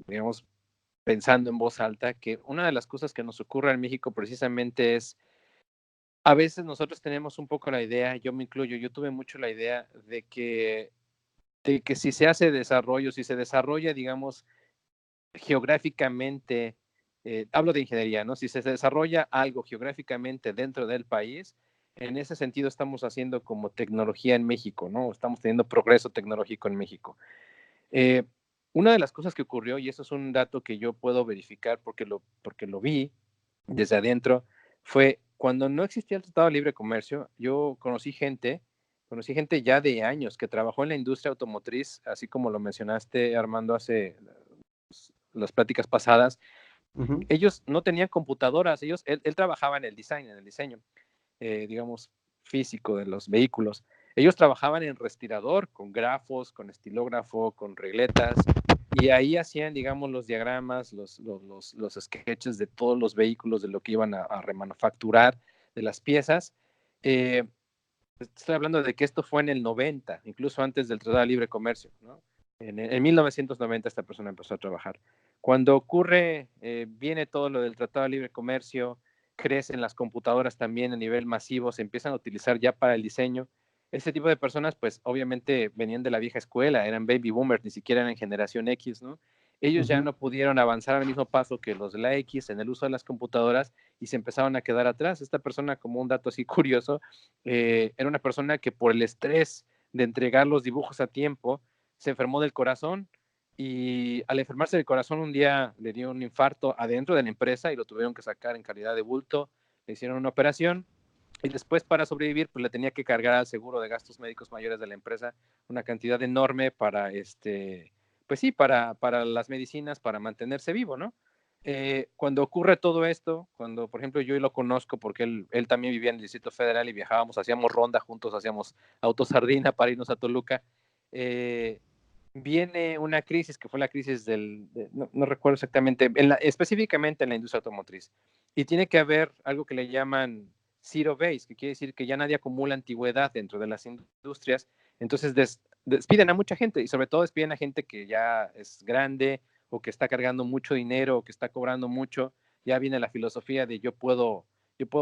digamos, pensando en voz alta, que una de las cosas que nos ocurre en México precisamente es, a veces nosotros tenemos un poco la idea, yo me incluyo, yo tuve mucho la idea de que si se hace desarrollo, si se desarrolla, digamos, geográficamente, hablo de ingeniería, ¿no? Si se desarrolla algo geográficamente dentro del país, en ese sentido estamos haciendo como tecnología en México, ¿no? Estamos teniendo progreso tecnológico en México. Eh, una de las cosas que ocurrió, y eso es un dato que yo puedo verificar porque lo vi desde adentro, fue cuando no existía el Tratado de Libre Comercio. Yo conocí gente ya de años que trabajó en la industria automotriz, así como lo mencionaste, Armando, hace las pláticas pasadas. Ujú. Ellos no tenían computadoras, él trabajaba en el diseño, digamos, físico de los vehículos. Ellos trabajaban en respirador, con grafos, con estilógrafo, con regletas. y ahí hacían, digamos, los diagramas, los sketches de todos los vehículos, de lo que iban a remanufacturar, de las piezas. Estoy hablando de que esto fue en el 90, incluso antes del Tratado de Libre Comercio, ¿no? En 1990 esta persona empezó a trabajar. Cuando ocurre, viene todo lo del Tratado de Libre Comercio, crecen las computadoras también a nivel masivo, se empiezan a utilizar ya para el diseño. Este tipo de personas, pues obviamente venían de la vieja escuela, eran baby boomers, ni siquiera eran generación X, ¿no? Ellos ya no pudieron avanzar al mismo paso que los de la X en el uso de las computadoras y se empezaron a quedar atrás. Esta persona, como un dato así curioso, era una persona que por el estrés de entregar los dibujos a tiempo, se enfermó del corazón y al enfermarse del corazón un día le dio un infarto adentro de la empresa y lo tuvieron que sacar en calidad de bulto, le hicieron una operación y después para sobrevivir pues le tenía que cargar al seguro de gastos médicos mayores de la empresa una cantidad enorme para pues sí, para las medicinas, para mantenerse vivo, ¿no? Cuando ocurre todo esto, cuando por ejemplo yo lo conozco porque él también vivía en el Distrito Federal y viajábamos, hacíamos ronda juntos, hacíamos autosardina para irnos a Toluca, viene una crisis que fue la crisis no recuerdo exactamente, específicamente en la industria automotriz, y tiene que haber algo que le llaman zero base, que quiere decir que ya nadie acumula antigüedad dentro de las industrias, entonces despiden a mucha gente y sobre todo despiden a gente que ya es grande o que está cargando mucho dinero o que está cobrando mucho. Ya viene la filosofía de yo puedo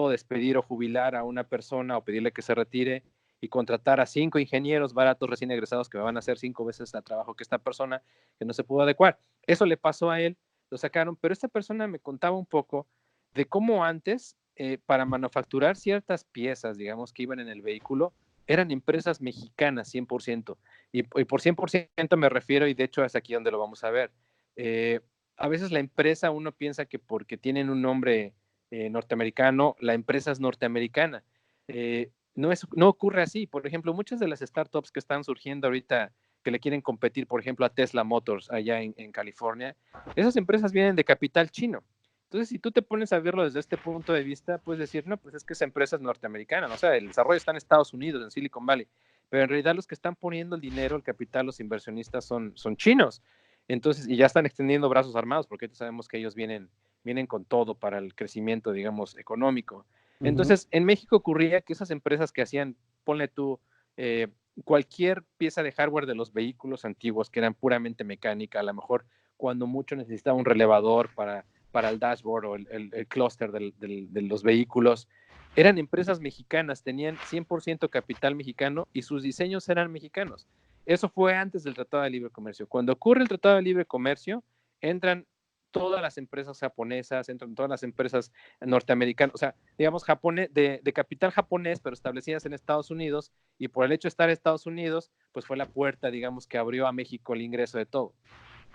despedir o jubilar a una persona o pedirle que se retire y contratar a 5 ingenieros baratos recién egresados que me van a hacer 5 veces el trabajo que esta persona que no se pudo adecuar. Eso le pasó a él, lo sacaron, pero esta persona me contaba un poco de cómo antes, para manufacturar ciertas piezas, digamos, que iban en el vehículo, eran empresas mexicanas 100%. Y por 100% me refiero, y de hecho es aquí donde lo vamos a ver. A veces la empresa, uno piensa que porque tienen un nombre norteamericano, la empresa es norteamericana. No ocurre así. Por ejemplo, muchas de las startups que están surgiendo ahorita, que le quieren competir, por ejemplo, a Tesla Motors allá en California, esas empresas vienen de capital chino. Entonces, si tú te pones a verlo desde este punto de vista, puedes decir, no, pues es que esa empresa es norteamericana, ¿no? O sea, el desarrollo está en Estados Unidos, en Silicon Valley, pero en realidad los que están poniendo el dinero, el capital, los inversionistas son chinos. Entonces, y ya están extendiendo brazos armados, porque sabemos que ellos vienen con todo para el crecimiento, digamos, económico. Entonces, en México ocurría que esas empresas que hacían, ponle tú, eh, cualquier pieza de hardware de los vehículos antiguos que eran puramente mecánica, a lo mejor cuando mucho necesitaba un relevador para el dashboard o el clúster de los vehículos, eran empresas mexicanas, tenían 100% capital mexicano y sus diseños eran mexicanos. Eso fue antes del Tratado de Libre Comercio. Cuando ocurre el Tratado de Libre Comercio, entran todas las empresas japonesas, entran todas las empresas norteamericanas, o sea, digamos, de capital japonés, pero establecidas en Estados Unidos, y por el hecho de estar en Estados Unidos, pues fue la puerta, digamos, que abrió a México el ingreso de todo.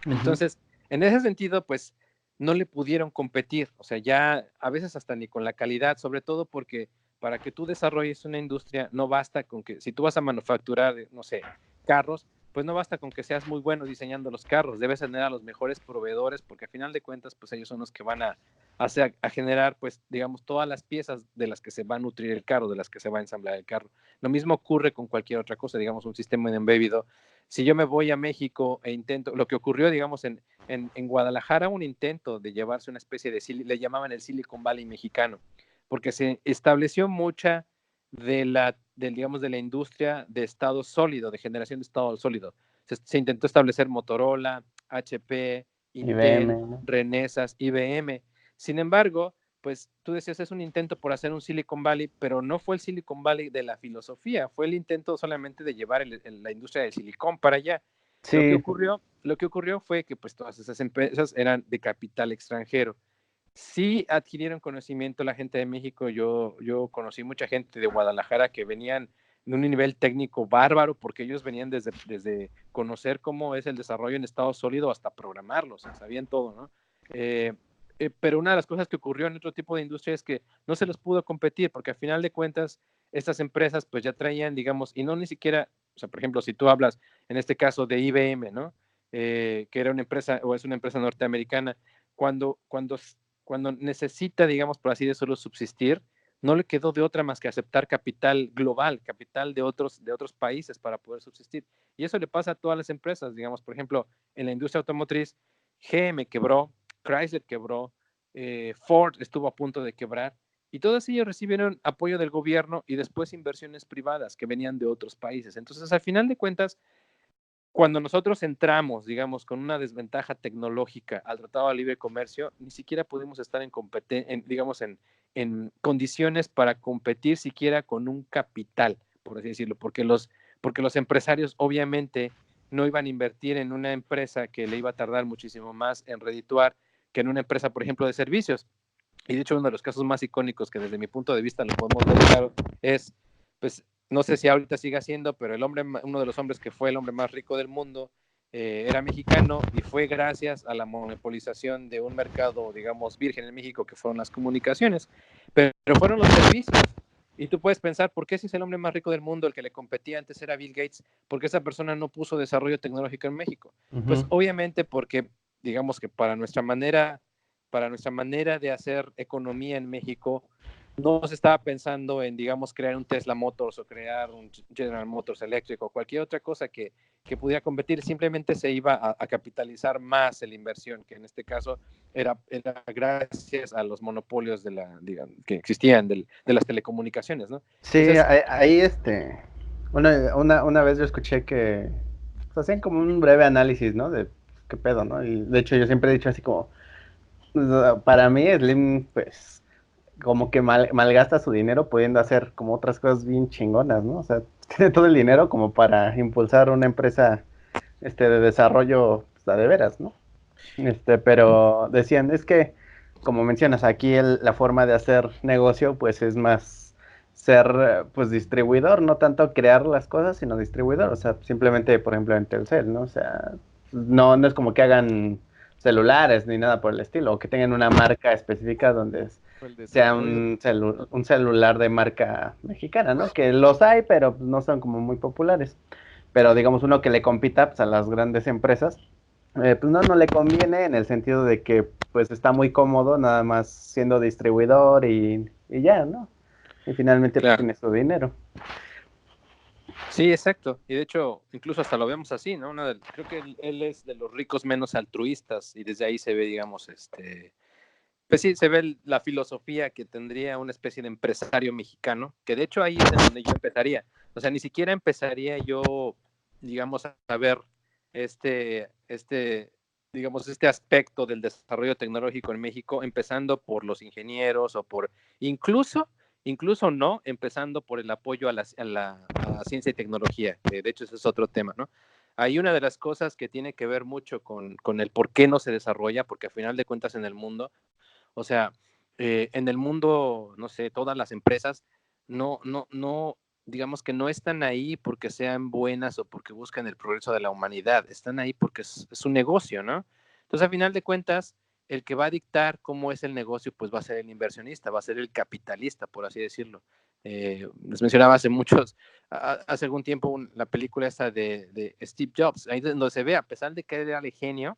Entonces, en ese sentido, pues no le pudieron competir, o sea, ya a veces hasta ni con la calidad, sobre todo porque para que tú desarrolles una industria no basta con que, si tú vas a manufacturar, no sé, carros, pues no basta con que seas muy bueno diseñando los carros, debes tener a los mejores proveedores porque a final de cuentas, pues ellos son los que van a generar, pues digamos, todas las piezas de las que se va a nutrir el carro, de las que se va a ensamblar el carro. Lo mismo ocurre con cualquier otra cosa, digamos, un sistema de embebido. Si yo me voy a México e intento, lo que ocurrió, digamos, en Guadalajara, un intento de llevarse una especie le llamaban el Silicon Valley mexicano, porque se estableció mucha digamos, de la industria de estado sólido, de generación de estado sólido. Se intentó establecer Motorola, HP, Intel, IBM, ¿no? Renesas, IBM. Sin embargo, pues tú decías, es un intento por hacer un Silicon Valley, pero no fue el Silicon Valley de la filosofía, fue el intento solamente de llevar la industria del silicón para allá. Sí, Lo que ocurrió fue que pues todas esas empresas eran de capital extranjero. Sí adquirieron conocimiento la gente de México, yo conocí mucha gente de Guadalajara que venían de un nivel técnico bárbaro porque ellos venían desde conocer cómo es el desarrollo en estado sólido hasta programarlo, o sea, sabían todo, ¿no? Pero una de las cosas que ocurrió en otro tipo de industria es que no se los pudo competir porque al final de cuentas estas empresas pues ya traían, digamos, y no ni siquiera, o sea, por ejemplo, si tú hablas en este caso de IBM, ¿no? Que era una empresa o es una empresa norteamericana, cuando, cuando cuando necesita, digamos, por así decirlo, subsistir, no le quedó de otra más que aceptar capital global, capital de otros países para poder subsistir. Y eso le pasa a todas las empresas, digamos, por ejemplo, en la industria automotriz, GM quebró, Chrysler quebró, Ford estuvo a punto de quebrar, y todos ellos recibieron apoyo del gobierno y después inversiones privadas que venían de otros países. Entonces, al final de cuentas, cuando nosotros entramos, digamos, con una desventaja tecnológica al Tratado de Libre Comercio, ni siquiera pudimos estar digamos, en condiciones para competir siquiera con un capital, por así decirlo, porque los empresarios obviamente no iban a invertir en una empresa que le iba a tardar muchísimo más en redituar que en una empresa, por ejemplo, de servicios. Y de hecho, uno de los casos más icónicos que desde mi punto de vista lo podemos ver claro es, pues, no sé si ahorita siga siendo, pero uno de los hombres que fue el hombre más rico del mundo era mexicano y fue gracias a la monopolización de un mercado, digamos, virgen en México, que fueron las comunicaciones, pero fueron los servicios. Y tú puedes pensar, ¿por qué si es el hombre más rico del mundo, el que le competía antes era Bill Gates? ¿Por qué esa persona no puso desarrollo tecnológico en México? Pues obviamente porque, digamos que para nuestra manera de hacer economía en México, no se estaba pensando en, digamos, crear un Tesla Motors o crear un General Motors eléctrico o cualquier otra cosa que pudiera competir. Simplemente se iba a capitalizar más la inversión, que en este caso era gracias a los monopolios digamos, que existían de las telecomunicaciones, ¿no? Sí, Entonces, ahí una vez yo escuché que pues, hacían como un breve análisis, ¿no? De qué pedo, ¿no? Y de hecho yo siempre he dicho así como, pues, para mí Slim, pues, como que malgasta su dinero pudiendo hacer como otras cosas bien chingonas, ¿no? O sea, tiene todo el dinero como para impulsar una empresa, de desarrollo, pues, a de veras, ¿no? Pero decían, es que, como mencionas, aquí la forma de hacer negocio, pues es más ser, pues, distribuidor, no tanto crear las cosas, sino distribuidor. O sea, simplemente, por ejemplo, en Telcel, ¿no? O sea, no es como que hagan celulares ni nada por el estilo, o que tengan una marca específica donde El sea desarrollo. un celular de marca mexicana, ¿no? Que los hay, pero pues, no son como muy populares. Pero digamos uno que le compita, pues, a las grandes empresas, pues no le conviene en el sentido de que pues está muy cómodo nada más siendo distribuidor y ya, ¿no? Y finalmente pues claro. tiene su dinero. Sí, exacto. Y de hecho, incluso hasta lo vemos así, ¿no? Creo que él es de los ricos menos altruistas y desde ahí se ve, digamos, pues sí, se ve la filosofía que tendría una especie de empresario mexicano, que de hecho ahí es en donde yo empezaría. O sea, ni siquiera empezaría yo, digamos, a ver digamos, este aspecto del desarrollo tecnológico en México, empezando por los ingenieros o por, incluso no, empezando por el apoyo a la ciencia y tecnología, que de hecho ese es otro tema, ¿no? Hay una de las cosas que tiene que ver mucho con el por qué no se desarrolla, porque al final de cuentas en el mundo, o sea, en el mundo, no sé, todas las empresas no, digamos que no están ahí porque sean buenas o porque buscan el progreso de la humanidad, están ahí porque es un negocio, ¿no? Entonces, a final de cuentas, el que va a dictar cómo es el negocio, pues va a ser el inversionista, va a ser el capitalista, por así decirlo. Les mencionaba hace algún tiempo la película esta de Steve Jobs, ahí donde se ve, a pesar de que era el genio,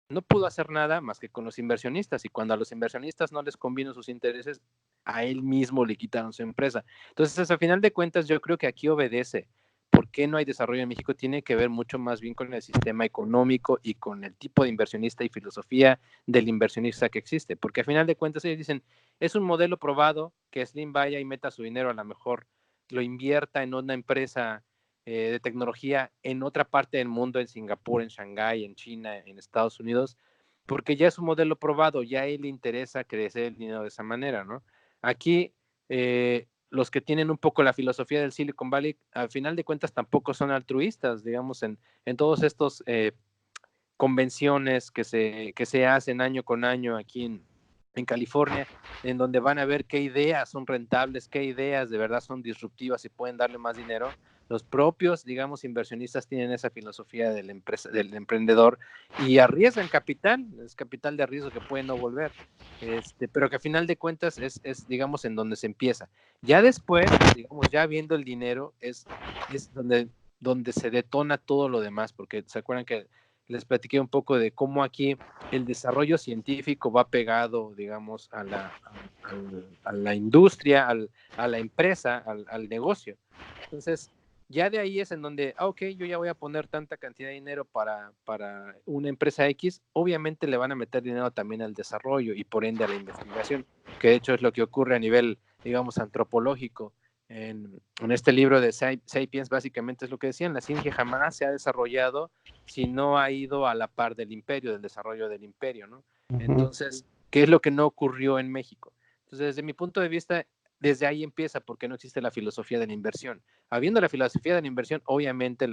no pudo hacer nada más que con los inversionistas, y cuando a los inversionistas no les convino sus intereses, a él mismo le quitaron su empresa. Entonces, a final de cuentas, yo creo que aquí obedece. ¿Por qué no hay desarrollo en México? Tiene que ver mucho más bien con el sistema económico y con el tipo de inversionista y filosofía del inversionista que existe. Porque a final de cuentas ellos dicen, es un modelo probado, que Slim vaya y meta su dinero, a lo mejor lo invierta en una empresa de tecnología en otra parte del mundo, en Singapur, en Shanghái, en China, en Estados Unidos, porque ya es un modelo probado, ya a él le interesa crecer el dinero de esa manera, ¿no? Aquí, los que tienen un poco la filosofía del Silicon Valley, al final de cuentas tampoco son altruistas, digamos, en todos estos convenciones que se hacen año con año aquí en California, en donde van a ver qué ideas son rentables, qué ideas de verdad son disruptivas y pueden darle más dinero. Los propios, digamos, inversionistas tienen esa filosofía del emprendedor y arriesgan capital, es capital de riesgo que puede no volver, pero que a final de cuentas digamos, en donde se empieza. Ya después, digamos, ya viendo el dinero, es donde se detona todo lo demás, porque se acuerdan que les platiqué un poco de cómo aquí el desarrollo científico va pegado, digamos, a la industria, a la empresa, al negocio. Entonces, Ya de ahí es en donde, ok, yo ya voy a poner tanta cantidad de dinero para una empresa X, obviamente le van a meter dinero también al desarrollo y por ende a la investigación, que de hecho es lo que ocurre a nivel, digamos, antropológico. En este libro de Sapiens, básicamente es lo que decían, la ciencia jamás se ha desarrollado si no ha ido a la par del imperio, del desarrollo del imperio, ¿no? Entonces, ¿qué es lo que no ocurrió en México? Entonces, desde mi punto de vista, desde ahí empieza porque no existe la filosofía de la inversión. Habiendo la filosofía de la inversión, obviamente,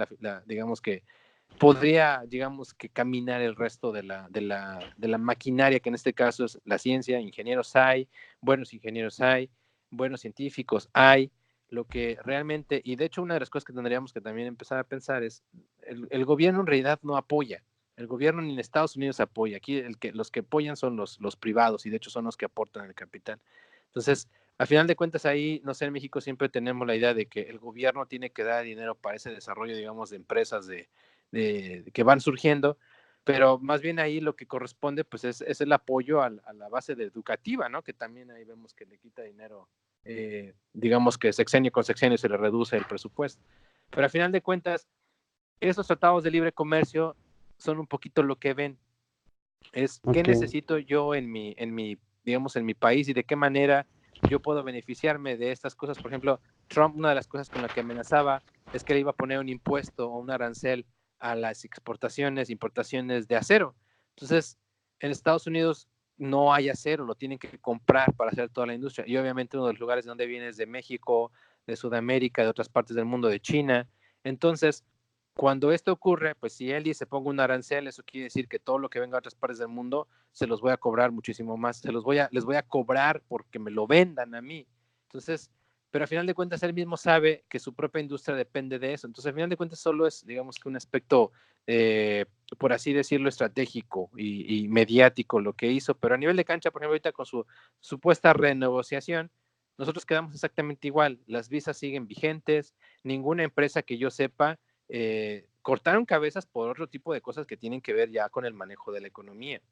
digamos que podría, digamos que caminar el resto de la maquinaria, que en este caso es la ciencia, ingenieros hay, buenos científicos hay, lo que realmente, y de hecho una de las cosas que tendríamos que también empezar a pensar es, el gobierno en realidad no apoya, el gobierno ni en Estados Unidos apoya, aquí los que apoyan son los privados y de hecho son los que aportan el capital. Entonces, a final de cuentas ahí, no sé, en México siempre tenemos la idea de que el gobierno tiene que dar dinero para ese desarrollo, digamos, de empresas que van surgiendo, pero más bien ahí lo que corresponde pues es el apoyo a la base de educativa, ¿no? Que también ahí vemos que le quita dinero, digamos que sexenio con sexenio se le reduce el presupuesto. Pero a final de cuentas, esos tratados de libre comercio son un poquito lo que ven, es qué necesito yo digamos, en mi país y de qué manera yo puedo beneficiarme de estas cosas. Por ejemplo, Trump, una de las cosas con las que amenazaba es que le iba a poner un impuesto o un arancel a las importaciones de acero. Entonces, en Estados Unidos no hay acero, lo tienen que comprar para hacer toda la industria. Y obviamente uno de los lugares de donde viene es de México, de Sudamérica, de otras partes del mundo, de China. Entonces, cuando esto ocurre, pues si él dice pongo un arancel, eso quiere decir que todo lo que venga a otras partes del mundo se los voy a cobrar muchísimo más, les voy a cobrar porque me lo vendan a mí. Entonces, pero al final de cuentas él mismo sabe que su propia industria depende de eso. Entonces, al final de cuentas solo es, digamos que un aspecto, por así decirlo, estratégico y mediático lo que hizo, pero a nivel de cancha, por ejemplo, ahorita con su supuesta renegociación, nosotros quedamos exactamente igual, las visas siguen vigentes, ninguna empresa que yo sepa cortaron cabezas por otro tipo de cosas que tienen que ver ya con el manejo de la economía,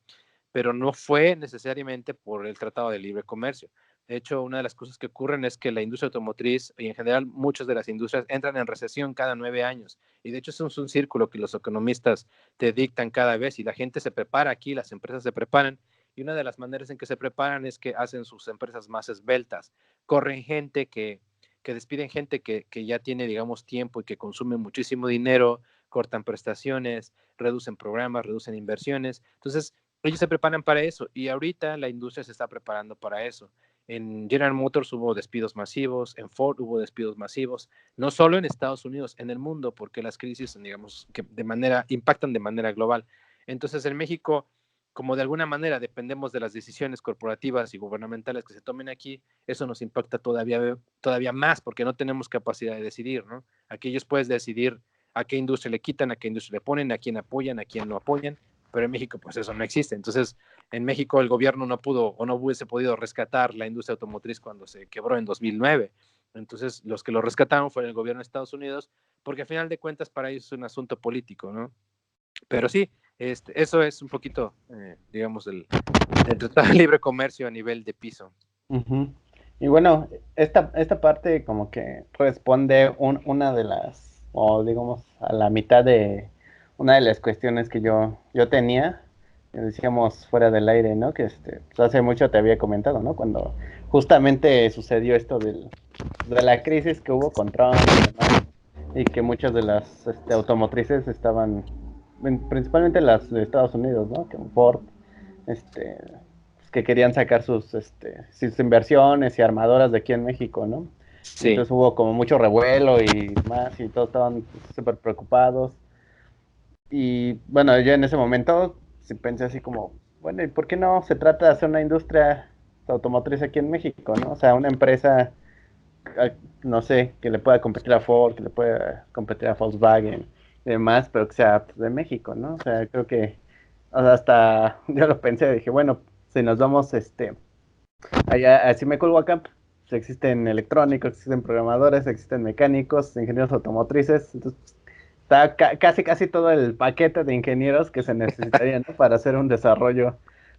pero no fue necesariamente por el Tratado de Libre Comercio. De hecho, una de las cosas que ocurren es que la industria automotriz y en general muchas de las industrias entran en recesión cada 9 años. Y de hecho es un círculo que los economistas te dictan cada vez y la gente se prepara aquí, las empresas se preparan. Y una de las maneras en que se preparan es que hacen sus empresas más esbeltas. Corren gente que despiden gente que ya tiene, digamos, tiempo y que consume muchísimo dinero, cortan prestaciones, reducen programas, reducen inversiones. Entonces, ellos se preparan para eso y ahorita la industria se está preparando para eso. En General Motors hubo despidos masivos, en Ford hubo despidos masivos, no solo en Estados Unidos, en el mundo, porque las crisis, digamos, que impactan de manera global. Entonces, en México, como de alguna manera dependemos de las decisiones corporativas y gubernamentales que se tomen aquí, eso nos impacta todavía más porque no tenemos capacidad de decidir, ¿no? Aquí ellos pueden decidir a qué industria le quitan, a qué industria le ponen, a quién apoyan, a quién no apoyan, pero en México pues eso no existe. Entonces, en México el gobierno no pudo o no hubiese podido rescatar la industria automotriz cuando se quebró en 2009. Entonces, los que lo rescataron fue el gobierno de Estados Unidos, porque al final de cuentas para ellos es un asunto político, ¿no? Pero sí, eso es un poquito, digamos, el Tratado de Libre Comercio a nivel de piso. Y bueno, esta parte como que responde una de las, o digamos, a la mitad de una de las cuestiones que yo tenía, que decíamos fuera del aire, ¿no? Que pues hace mucho te había comentado, ¿no? Cuando justamente sucedió esto de la crisis que hubo con Trump y demás, y que muchas de las automotrices estaban, principalmente las de Estados Unidos, ¿no? Que Ford, este, que querían sacar sus inversiones y armadoras de aquí en México, ¿no? Sí. Entonces hubo como mucho revuelo y más, y todos estaban súper preocupados. Y bueno, yo en ese momento sí pensé así como, bueno, ¿y por qué no se trata de hacer una industria automotriz aquí en México, ¿no? O sea, una empresa, no sé, que le pueda competir a Ford, que le pueda competir a Volkswagen y demás, pero que sea pues, de México, ¿no? O sea, creo que o sea, hasta yo lo pensé, dije, bueno, si nos vamos allá a Cimecolhuacán, pues, existen electrónicos, existen programadores, existen mecánicos, ingenieros automotrices, entonces está casi todo el paquete de ingenieros que se necesitarían, ¿no? Para hacer un desarrollo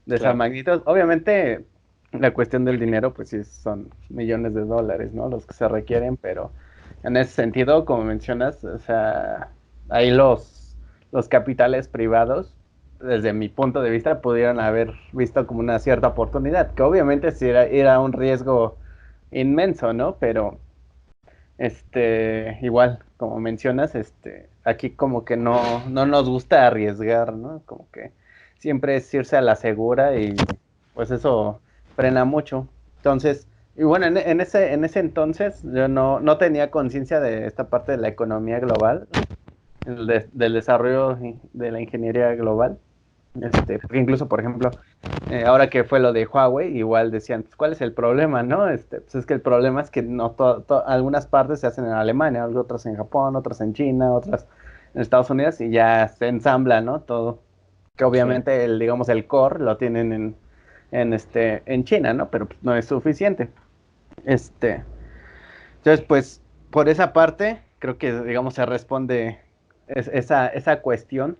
de esa Claro. magnitud. Obviamente, la cuestión del dinero, pues sí, son millones de dólares, ¿no? Los que se requieren, pero en ese sentido, como mencionas, o sea, ahí los capitales privados, desde mi punto de vista, pudieran haber visto como una cierta oportunidad, que obviamente sí era un riesgo inmenso, ¿no? Pero igual, como mencionas, aquí como que no nos gusta arriesgar, ¿no? Como que siempre es irse a la segura y pues eso frena mucho. Entonces, y bueno, en ese entonces yo no tenía conciencia de esta parte de la economía global, del desarrollo de la ingeniería global. Porque incluso, por ejemplo, ahora que fue lo de Huawei, igual decían, pues, ¿cuál es el problema, no? Pues es que el problema es que no algunas partes se hacen en Alemania, otras en Japón, otras en China, otras en Estados Unidos y ya se ensambla, ¿no? Todo. Que Sí. obviamente digamos, el core lo tienen en China, ¿no? Pero pues, no es suficiente. Este, entonces, pues, por esa parte, creo que, digamos, se responde esa cuestión,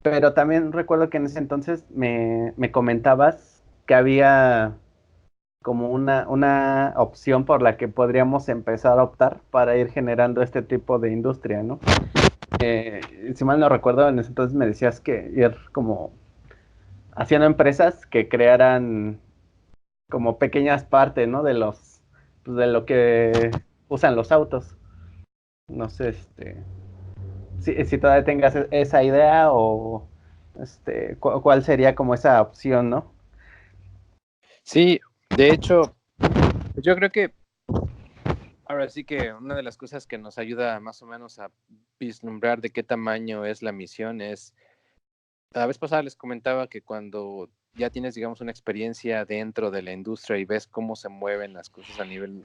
pero también recuerdo que en ese entonces me comentabas que había como una opción por la que podríamos empezar a optar para ir generando este tipo de industria, ¿no? Si mal no recuerdo, en ese entonces me decías que ir como haciendo empresas que crearan como pequeñas partes, ¿no? Pues, de lo que usan los autos. No sé, si todavía tengas esa idea o cuál sería como esa opción, ¿no? Sí, de hecho, yo creo que ahora sí que una de las cosas que nos ayuda más o menos a vislumbrar de qué tamaño es la misión es, la vez pasada les comentaba que cuando ya tienes, digamos, una experiencia dentro de la industria y ves cómo se mueven las cosas a nivel,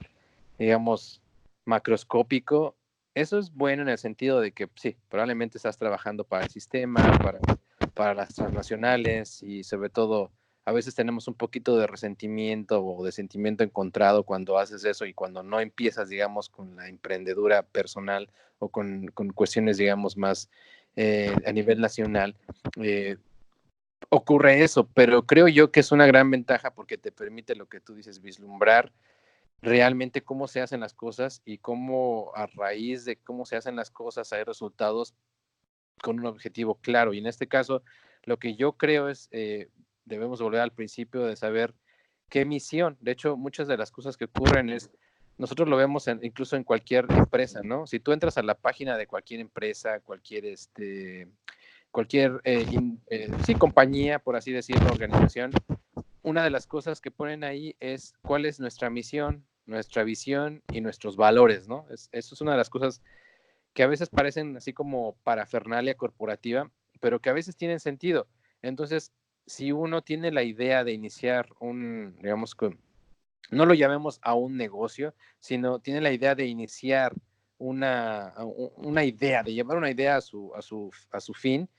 digamos, macroscópico, eso es bueno en el sentido de que sí, probablemente estás trabajando para el sistema, para las transnacionales y sobre todo a veces tenemos un poquito de resentimiento o de sentimiento encontrado cuando haces eso y cuando no empiezas, digamos, con la emprendedura personal o con cuestiones, digamos, más a nivel nacional. Eh, Ocurre eso, pero creo yo que es una gran ventaja porque te permite lo que tú dices, vislumbrar realmente cómo se hacen las cosas y cómo a raíz de cómo se hacen las cosas hay resultados con un objetivo claro. Y en este caso, lo que yo creo es, debemos volver al principio de saber qué misión. De hecho, muchas de las cosas que ocurren es, nosotros lo vemos incluso en cualquier empresa, ¿no? Si tú entras a la página de cualquier empresa, cualquier sí, compañía, por así decirlo, organización, una de las cosas que ponen ahí es cuál es nuestra misión, nuestra visión y nuestros valores, ¿no? Eso es una de las cosas que a veces parecen así como parafernalia corporativa, pero que a veces tienen sentido. Entonces, si uno tiene la idea de iniciar digamos, no lo llamemos a un negocio, sino tiene la idea de iniciar una idea, de llevar una idea a su fin,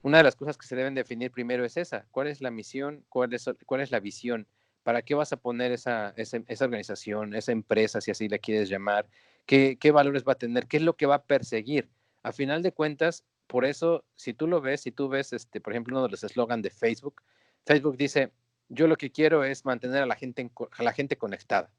una de las cosas que se deben definir primero es esa. ¿Cuál es la misión? ¿Cuál es la visión? ¿Para qué vas a poner esa organización, esa empresa, si así la quieres llamar? ¿Qué valores va a tener? ¿Qué es lo que va a perseguir? A final de cuentas, por eso, si tú ves, por ejemplo, uno de los eslogans de Facebook dice, yo lo que quiero es mantener a la gente conectada,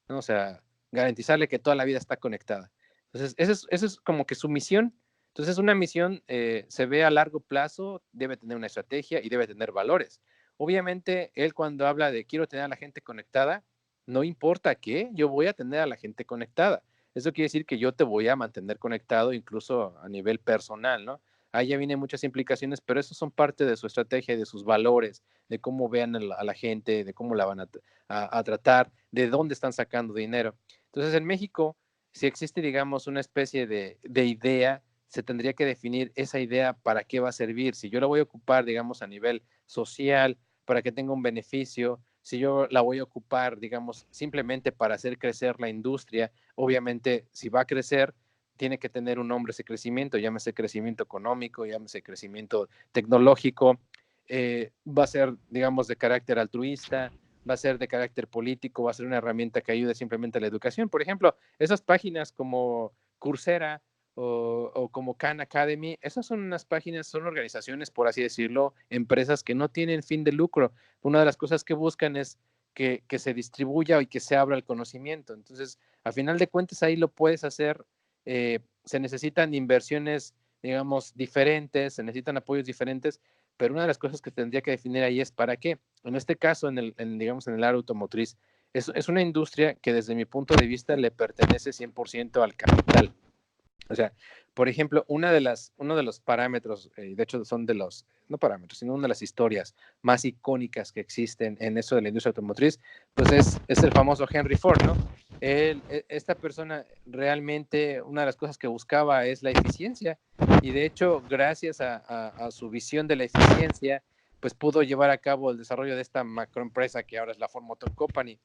¿no? O sea, garantizarle que toda la vida está conectada. Entonces, esa es como que su misión. Entonces, una misión se ve a largo plazo, debe tener una estrategia y debe tener valores. Obviamente, él cuando habla de quiero tener a la gente conectada, no importa qué, yo voy a tener a la gente conectada. Eso quiere decir que yo te voy a mantener conectado incluso a nivel personal, ¿no? Ahí ya vienen muchas implicaciones, pero eso son parte de su estrategia y de sus valores, de cómo vean a la gente, de cómo la van a tratar, de dónde están sacando dinero. Entonces, en México, si existe, digamos, una especie de idea, se tendría que definir esa idea para qué va a servir. Si yo la voy a ocupar, digamos, a nivel social, para que tenga un beneficio, si yo la voy a ocupar, digamos, simplemente para hacer crecer la industria, obviamente, si va a crecer, tiene que tener un nombre ese crecimiento, llámese crecimiento económico, llámese crecimiento tecnológico, va a ser, digamos, de carácter altruista, va a ser de carácter político, va a ser una herramienta que ayude simplemente a la educación. Por ejemplo, esas páginas como Coursera o como Khan Academy, esas son unas páginas, son organizaciones, por así decirlo, empresas que no tienen fin de lucro. Una de las cosas que buscan es que se distribuya y que se abra el conocimiento. Entonces, a final de cuentas, ahí lo puedes hacer se necesitan inversiones, digamos, diferentes, se necesitan apoyos diferentes, pero una de las cosas que tendría que definir ahí es para qué. En este caso, digamos, en el área automotriz, es una industria que desde mi punto de vista le pertenece 100% al capital. O sea, por ejemplo, uno de los parámetros, de hecho son de los, no parámetros, sino una de las historias más icónicas que existen en eso de la industria automotriz, pues es el famoso Henry Ford, ¿no? Esta persona realmente, una de las cosas que buscaba es la eficiencia, y de hecho, gracias a su visión de la eficiencia, pues pudo llevar a cabo el desarrollo de esta macroempresa que ahora es la Ford Motor Company.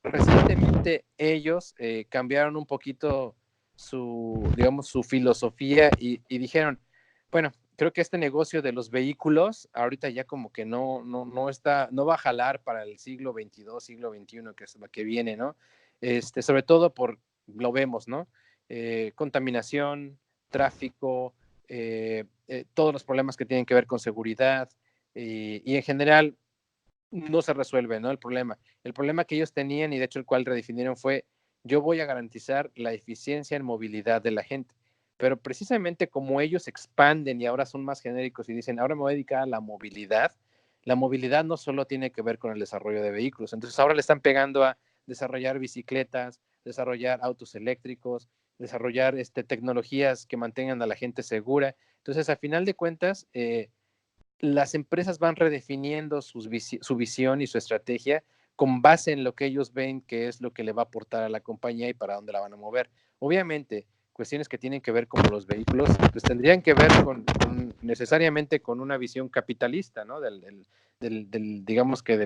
Recientemente ellos cambiaron un poquito digamos, su filosofía y dijeron, bueno, creo que este negocio de los vehículos ahorita ya como que no va a jalar para el siglo XXII, siglo XXI que viene, ¿no? Sobre todo lo vemos, ¿no? Contaminación, tráfico, todos los problemas que tienen que ver con seguridad, y en general no se resuelve, ¿no? El problema que ellos tenían, y de hecho el cual redefinieron, fue: yo voy a garantizar la eficiencia en movilidad de la gente. Pero precisamente como ellos expanden y ahora son más genéricos y dicen, ahora me voy a dedicar a la movilidad no solo tiene que ver con el desarrollo de vehículos. Entonces ahora le están pegando a desarrollar bicicletas, desarrollar autos eléctricos, desarrollar tecnologías que mantengan a la gente segura. Entonces, a final de cuentas, las empresas van redefiniendo su visión y su estrategia con base en lo que ellos ven que es lo que le va a aportar a la compañía y para dónde la van a mover. Obviamente, cuestiones que tienen que ver con los vehículos, pues tendrían que ver necesariamente con una visión capitalista, ¿no? Digamos que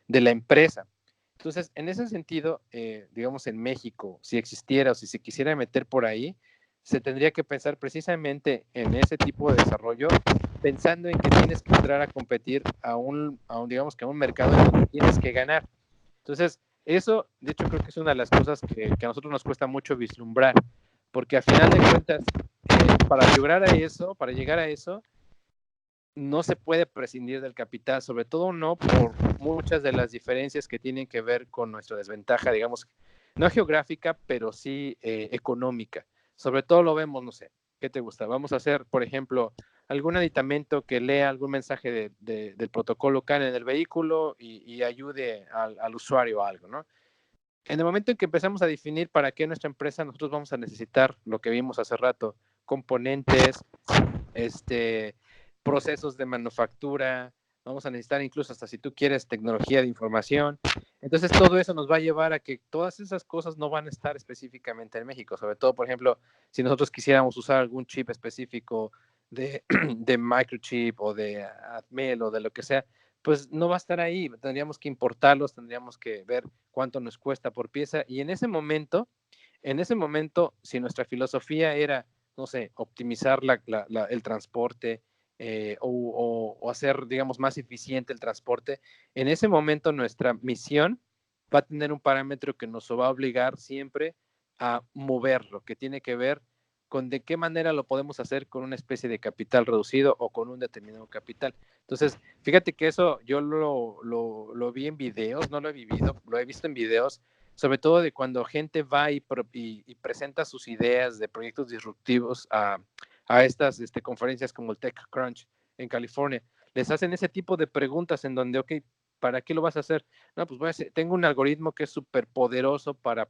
de la empresa. Entonces, en ese sentido, digamos, en México, si existiera o si se quisiera meter por ahí, se tendría que pensar precisamente en ese tipo de desarrollo, pensando en que tienes que entrar a competir digamos que a un mercado en donde tienes que ganar. Entonces, eso, de hecho, creo que es una de las cosas que a nosotros nos cuesta mucho vislumbrar, porque a final de cuentas, para llegar a eso, no se puede prescindir del capital, sobre todo no por muchas de las diferencias que tienen que ver con nuestra desventaja, digamos, no geográfica, pero sí económica. Sobre todo lo vemos, no sé, ¿qué te gusta? Vamos a hacer, por ejemplo, algún aditamento que lea algún mensaje del protocolo CAN en el vehículo y ayude al usuario a algo, ¿no? En el momento en que empezamos a definir para qué nuestra empresa, nosotros vamos a necesitar lo que vimos hace rato: componentes, procesos de manufactura, vamos a necesitar incluso, hasta si tú quieres, tecnología de información. Entonces todo eso nos va a llevar a que todas esas cosas no van a estar específicamente en México. Sobre todo, por ejemplo, si nosotros quisiéramos usar algún chip específico de microchip o de Atmel o de lo que sea, pues no va a estar ahí. Tendríamos que importarlos, tendríamos que ver cuánto nos cuesta por pieza, y en ese momento, si nuestra filosofía era, no sé, optimizar el transporte, o hacer, digamos, más eficiente el transporte, en ese momento nuestra misión va a tener un parámetro que nos va a obligar siempre a moverlo, que tiene que ver con de qué manera lo podemos hacer con una especie de capital reducido o con un determinado capital. Entonces, fíjate que eso yo lo vi en videos, no lo he vivido, lo he visto en videos, sobre todo de cuando gente va y presenta sus ideas de proyectos disruptivos a estas conferencias como el TechCrunch en California. Les hacen ese tipo de preguntas en donde, ok, ¿para qué lo vas a hacer? No, pues tengo un algoritmo que es súper poderoso para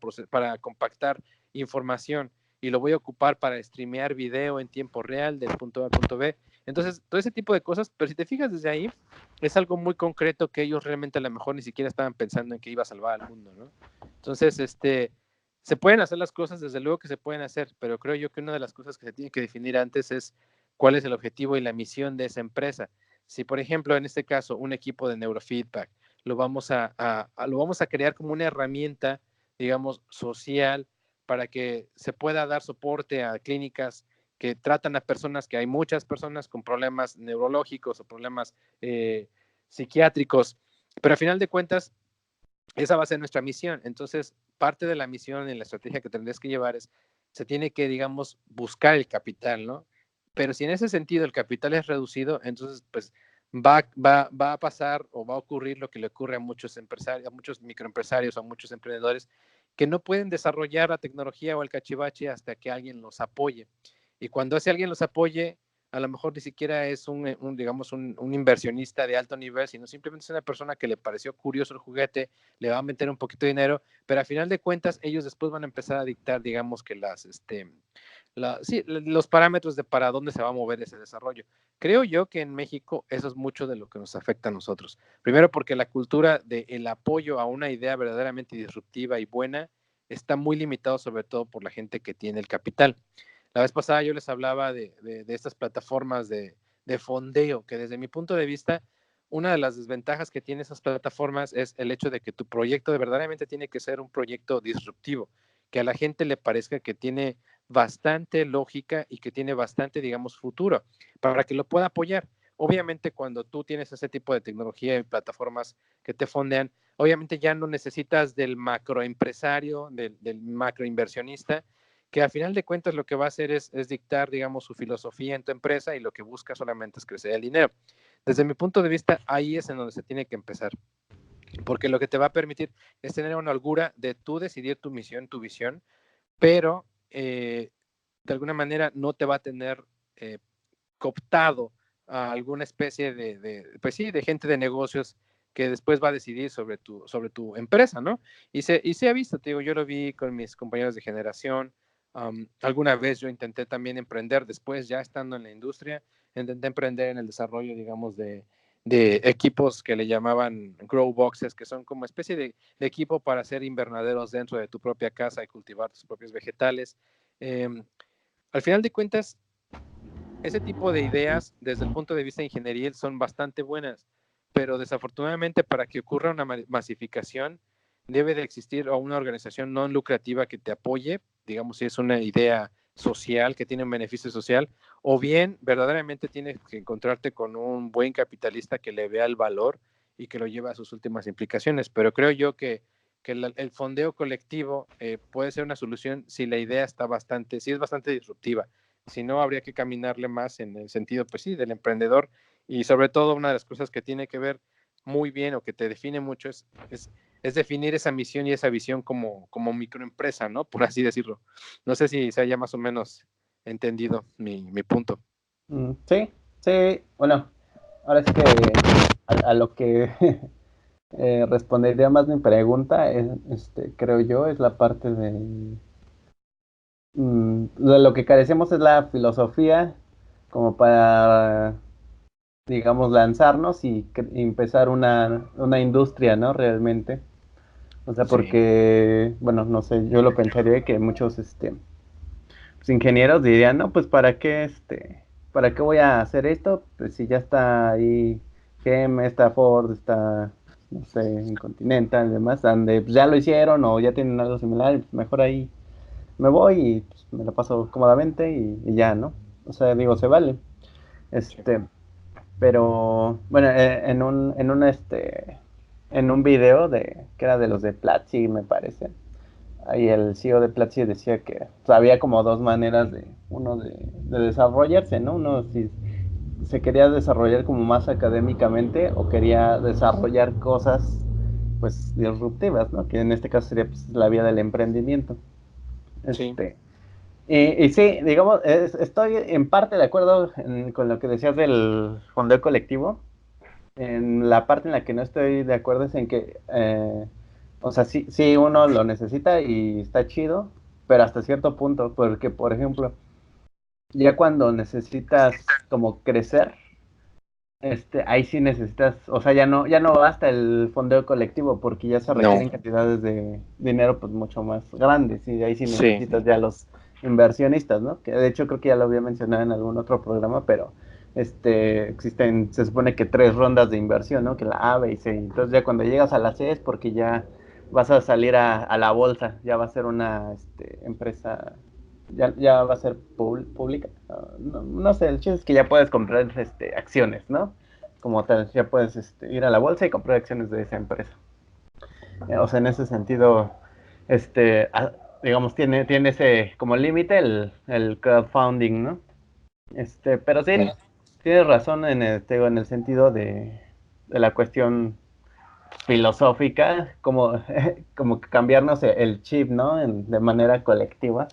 compactar información, y lo voy a ocupar para streamear video en tiempo real del punto A al punto B. Entonces, todo ese tipo de cosas, pero si te fijas desde ahí, es algo muy concreto que ellos realmente a lo mejor ni siquiera estaban pensando en que iba a salvar al mundo, ¿no? Entonces, se pueden hacer las cosas, desde luego que se pueden hacer, pero creo yo que una de las cosas que se tiene que definir antes es cuál es el objetivo y la misión de esa empresa. Si, por ejemplo, en este caso, un equipo de neurofeedback lo vamos a crear como una herramienta, digamos, social, para que se pueda dar soporte a clínicas que tratan a personas, que hay muchas personas con problemas neurológicos o problemas psiquiátricos, pero al final de cuentas, esa va a ser nuestra misión. Entonces, parte de la misión y la estrategia que tendrías que llevar se tiene que, digamos, buscar el capital, ¿no? Pero si en ese sentido el capital es reducido, entonces, pues, va a pasar o va a ocurrir lo que le ocurre a muchos empresarios, a muchos microempresarios, a muchos emprendedores, que no pueden desarrollar la tecnología o el cachivache hasta que alguien los apoye. Y cuando ese alguien los apoye, a lo mejor ni siquiera es digamos, un inversionista de alto nivel, sino simplemente es una persona que le pareció curioso el juguete, le va a meter un poquito de dinero, pero a final de cuentas ellos después van a empezar a dictar, digamos, que sí, los parámetros de para dónde se va a mover ese desarrollo. Creo yo que en México eso es mucho de lo que nos afecta a nosotros. Primero porque la cultura del apoyo a una idea verdaderamente disruptiva y buena está muy limitado, sobre todo por la gente que tiene el capital. La vez pasada yo les hablaba de estas plataformas de fondeo, que desde mi punto de vista, una de las desventajas que tienen esas plataformas es el hecho de que tu proyecto verdaderamente tiene que ser un proyecto disruptivo, que a la gente le parezca que tiene bastante lógica y que tiene bastante, digamos, futuro, para que lo pueda apoyar. Obviamente, cuando tú tienes ese tipo de tecnología y plataformas que te fondean, obviamente ya no necesitas del macroempresario, del macroinversionista, que al final de cuentas lo que va a hacer es dictar, digamos, su filosofía en tu empresa y lo que busca solamente es crecer el dinero. Desde mi punto de vista, ahí es en donde se tiene que empezar, porque lo que te va a permitir es tener una holgura de tú decidir tu misión, tu visión, pero de alguna manera no te va a tener cooptado a alguna especie pues sí, de gente de negocios que después va a decidir sobre tu empresa, ¿no? Y se ha visto, te digo, yo lo vi con mis compañeros de generación. Alguna vez yo intenté también emprender después, ya estando en la industria, intenté emprender en el desarrollo, digamos, de equipos que le llamaban grow boxes, que son como especie de equipo para hacer invernaderos dentro de tu propia casa y cultivar tus propios vegetales. Al final de cuentas, ese tipo de ideas, desde el punto de vista ingenieril, son bastante buenas, pero desafortunadamente para que ocurra una masificación, debe de existir una organización no lucrativa que te apoye, digamos, si es una idea social que tiene un beneficio social, o bien verdaderamente tienes que encontrarte con un buen capitalista que le vea el valor y que lo lleve a sus últimas implicaciones. Pero creo yo que el fondeo colectivo puede ser una solución si la idea si es bastante disruptiva. Si no, habría que caminarle más en el sentido, pues sí, del emprendedor. Y sobre todo, una de las cosas que tiene que ver muy bien o que te define mucho es definir esa misión y esa visión como microempresa, ¿no? Por así decirlo. No sé si se haya más o menos entendido mi punto. Sí, sí, bueno, ahora sí que a lo que respondería más mi pregunta, creo yo, es la parte de lo que carecemos es la filosofía como para, digamos, lanzarnos y empezar una industria, ¿no? Realmente. O sea, Sí, porque, bueno, no sé, yo lo pensaría que muchos, pues, ingenieros dirían, no, pues ¿para qué voy a hacer esto? Pues si ya está ahí GM, está Ford, está, no sé, en Continental y demás, donde pues, ya lo hicieron o ya tienen algo similar, y, pues, mejor ahí me voy y pues, me lo paso cómodamente y ya, ¿no? O sea, digo, se vale. sí. Este, pero, bueno, en un video que era de los de Platzi, me parece, ahí el CEO de Platzi decía que pues, había como dos maneras de desarrollarse, ¿no? Uno si se quería desarrollar como más académicamente o quería desarrollar cosas pues disruptivas, ¿no? Que en este caso sería pues, la vía del emprendimiento. Sí. Este, y sí, digamos, estoy en parte de acuerdo con lo que decías del fondeo colectivo. En la parte en la que no estoy de acuerdo es en que, o sea, sí, sí uno lo necesita y está chido, pero hasta cierto punto, porque, por ejemplo, ya cuando necesitas como crecer, ahí sí necesitas, o sea, ya no basta el fondeo colectivo, porque ya se No. requieren cantidades de dinero pues mucho más grandes, y ahí sí Sí. necesitas ya los inversionistas, ¿no? Que de hecho creo que ya lo había mencionado en algún otro programa, pero existen, se supone que 3 rondas de inversión, ¿no? Que la A, B y C. Entonces ya cuando llegas a la C es porque ya vas a salir a la bolsa, ya va a ser una empresa, ya va a ser pública. No, no sé, el chiste es que ya puedes comprar acciones, ¿no? Como tal, ya puedes ir a la bolsa y comprar acciones de esa empresa. O sea, en ese sentido, digamos, tiene ese como límite el crowdfunding, ¿no? Pero sí, Sí. tienes razón en el sentido de la cuestión filosófica, como, como que cambiarnos el chip, ¿no? De manera colectiva.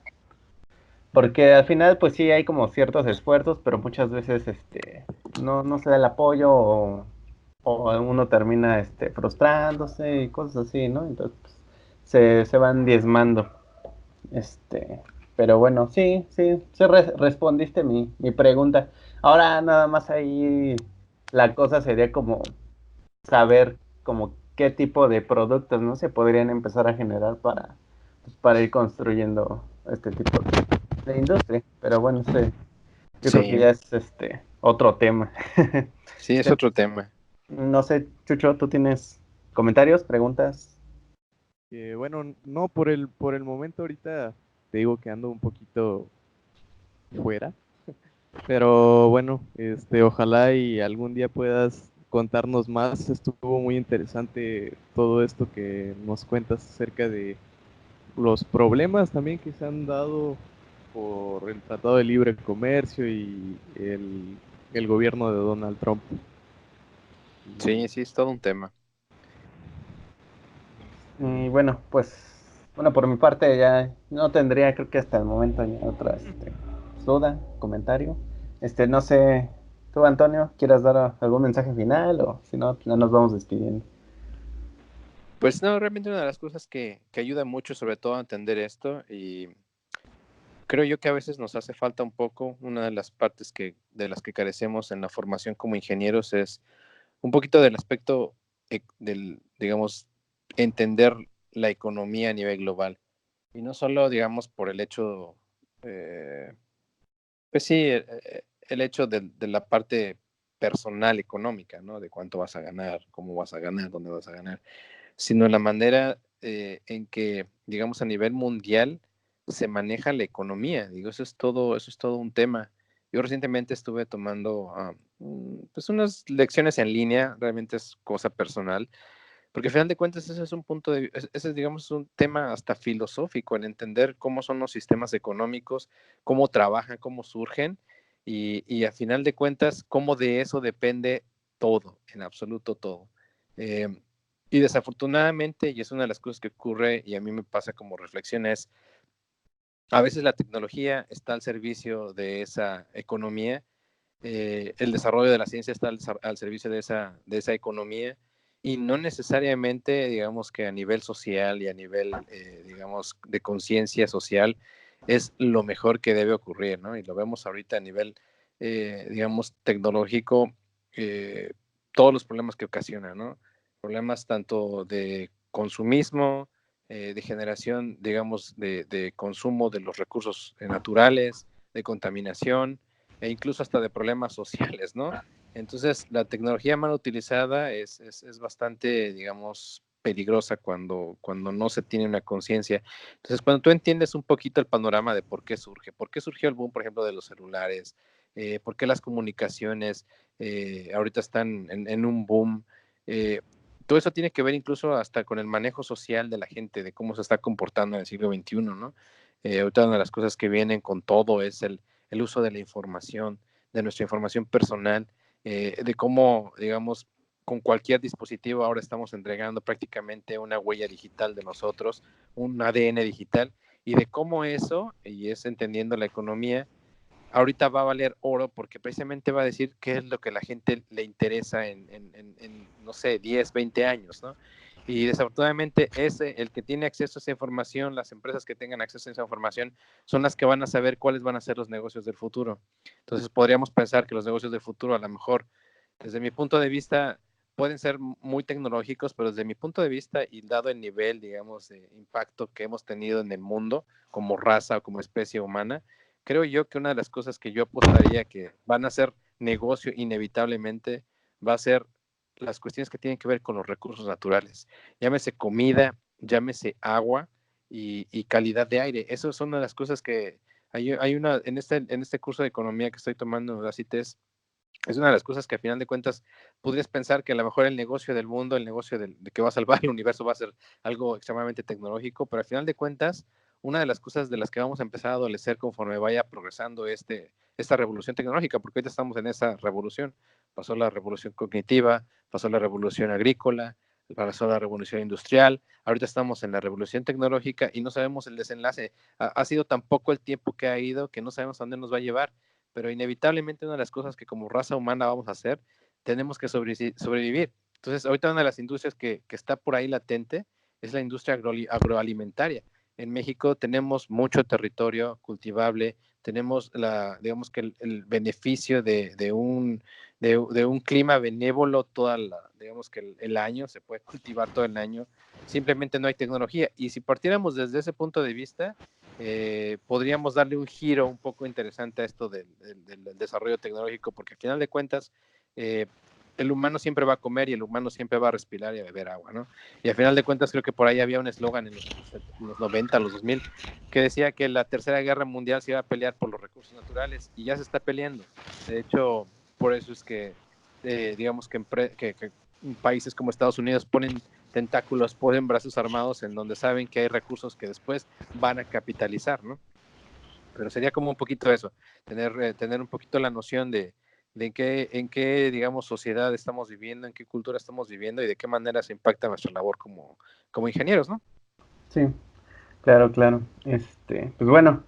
Porque al final, pues sí, hay como ciertos esfuerzos, pero muchas veces no se da el apoyo o uno termina frustrándose y cosas así, ¿no? Entonces, pues, se van diezmando. Este, pero bueno, sí, respondiste mi pregunta. Ahora nada más ahí la cosa sería como saber como qué tipo de productos, ¿no? Se podrían empezar a generar para ir construyendo este tipo de industria. Pero bueno, yo creo que Sí, ya es otro tema. sí, es otro tema. No sé, Chucho, ¿tú tienes comentarios, preguntas? Bueno, no, por el momento ahorita te digo que ando un poquito fuera, pero bueno, ojalá y algún día puedas contarnos más. Estuvo muy interesante todo esto que nos cuentas acerca de los problemas también que se han dado por el Tratado de Libre Comercio y el gobierno de Donald Trump. Sí, Y sí, es todo un tema. Y bueno, bueno, por mi parte ya no tendría, creo que hasta el momento ya otra duda, comentario. No sé, tú, Antonio, ¿quieras dar algún mensaje final o si no, ya nos vamos despidiendo? Pues no, realmente una de las cosas que ayuda mucho, sobre todo a entender esto, y creo yo que a veces nos hace falta un poco, una de las partes de las que carecemos en la formación como ingenieros es un poquito del aspecto del, digamos, entender la economía a nivel global. Y no solo, digamos, por el hecho, eh, pues sí, el hecho de la parte personal económica, ¿no? De cuánto vas a ganar, cómo vas a ganar, dónde vas a ganar, sino la manera en que, digamos, a nivel mundial se maneja la economía. Digo, eso es todo un tema. Yo recientemente estuve tomando pues unas lecciones en línea, realmente es cosa personal, porque al final de cuentas ese es un punto ese es, digamos, un tema hasta filosófico, el entender cómo son los sistemas económicos, cómo trabajan, cómo surgen, y a final de cuentas, cómo de eso depende todo, en absoluto todo. Eh, y desafortunadamente, y es una de las cosas que ocurre, y a mí me pasa como reflexión, es a veces la tecnología está al servicio de esa economía, el desarrollo de la ciencia está al servicio de esa economía y no necesariamente, digamos que a nivel social y a nivel, digamos, de conciencia social es lo mejor que debe ocurrir, ¿no? Y lo vemos ahorita a nivel, digamos, tecnológico, eh, todos los problemas que ocasiona, ¿no? Problemas tanto de consumismo, de generación, digamos, de consumo de los recursos naturales, de contaminación, e incluso hasta de problemas sociales, ¿no? Entonces, la tecnología mal utilizada es bastante, digamos, peligrosa cuando no se tiene una conciencia. Entonces, cuando tú entiendes un poquito el panorama de por qué surgió el boom, por ejemplo, de los celulares, por qué las comunicaciones ahorita están en un boom, eh, todo eso tiene que ver incluso hasta con el manejo social de la gente, de cómo se está comportando en el siglo XXI, ¿no? Ahorita una de las cosas que vienen con todo es el uso de la información, de nuestra información personal, de cómo, digamos, con cualquier dispositivo ahora estamos entregando prácticamente una huella digital de nosotros, un ADN digital, y de cómo eso, y es entendiendo la economía, ahorita va a valer oro porque precisamente va a decir qué es lo que a la gente le interesa en no sé, 10, 20 años, ¿no? Y desafortunadamente el que tiene acceso a esa información, las empresas que tengan acceso a esa información, son las que van a saber cuáles van a ser los negocios del futuro. Entonces podríamos pensar que los negocios del futuro a lo mejor, desde mi punto de vista, pueden ser muy tecnológicos, pero desde mi punto de vista y dado el nivel, digamos, de impacto que hemos tenido en el mundo como raza o como especie humana, creo yo que una de las cosas que yo apostaría que van a ser negocio inevitablemente va a ser las cuestiones que tienen que ver con los recursos naturales. Llámese comida, llámese agua y calidad de aire. Eso son una de las cosas que hay una, en este curso de economía que estoy tomando, la CITES, es una de las cosas que a final de cuentas podrías pensar que a lo mejor el negocio del mundo, el negocio de que va a salvar el universo va a ser algo extremadamente tecnológico, pero al final de cuentas, una de las cosas de las que vamos a empezar a adolecer conforme vaya progresando esta revolución tecnológica, porque ahorita estamos en esa revolución. Pasó la revolución cognitiva, pasó la revolución agrícola, pasó la revolución industrial, ahorita estamos en la revolución tecnológica y no sabemos el desenlace. Ha sido tan poco el tiempo que ha ido que no sabemos a dónde nos va a llevar, pero inevitablemente una de las cosas que como raza humana vamos a hacer, tenemos que sobrevivir. Entonces, ahorita una de las industrias que está por ahí latente es la industria agroalimentaria. En México tenemos mucho territorio cultivable, tenemos digamos que el beneficio de un clima benévolo digamos que el año, se puede cultivar todo el año, simplemente no hay tecnología. Y si partiéramos desde ese punto de vista, podríamos darle un giro un poco interesante a esto del desarrollo tecnológico, porque al final de cuentas, el humano siempre va a comer y el humano siempre va a respirar y a beber agua, ¿no? Y al final de cuentas creo que por ahí había un eslogan en los 90, los 2000, que decía que la Tercera Guerra Mundial se iba a pelear por los recursos naturales y ya se está peleando. De hecho, por eso es que digamos que países como Estados Unidos ponen tentáculos, ponen brazos armados en donde saben que hay recursos que después van a capitalizar, ¿no? Pero sería como un poquito eso, tener un poquito la noción de en qué, digamos, sociedad estamos viviendo, en qué cultura estamos viviendo y de qué manera se impacta nuestra labor como ingenieros, ¿no? Sí, claro, claro. Pues bueno,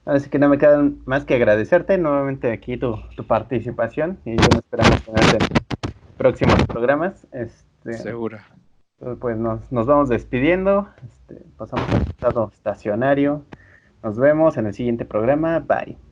así que no me queda más que agradecerte nuevamente aquí tu participación y bueno, esperamos tenerte en próximos programas. Seguro. Pues nos vamos despidiendo, pasamos al estado estacionario. Nos vemos en el siguiente programa. Bye.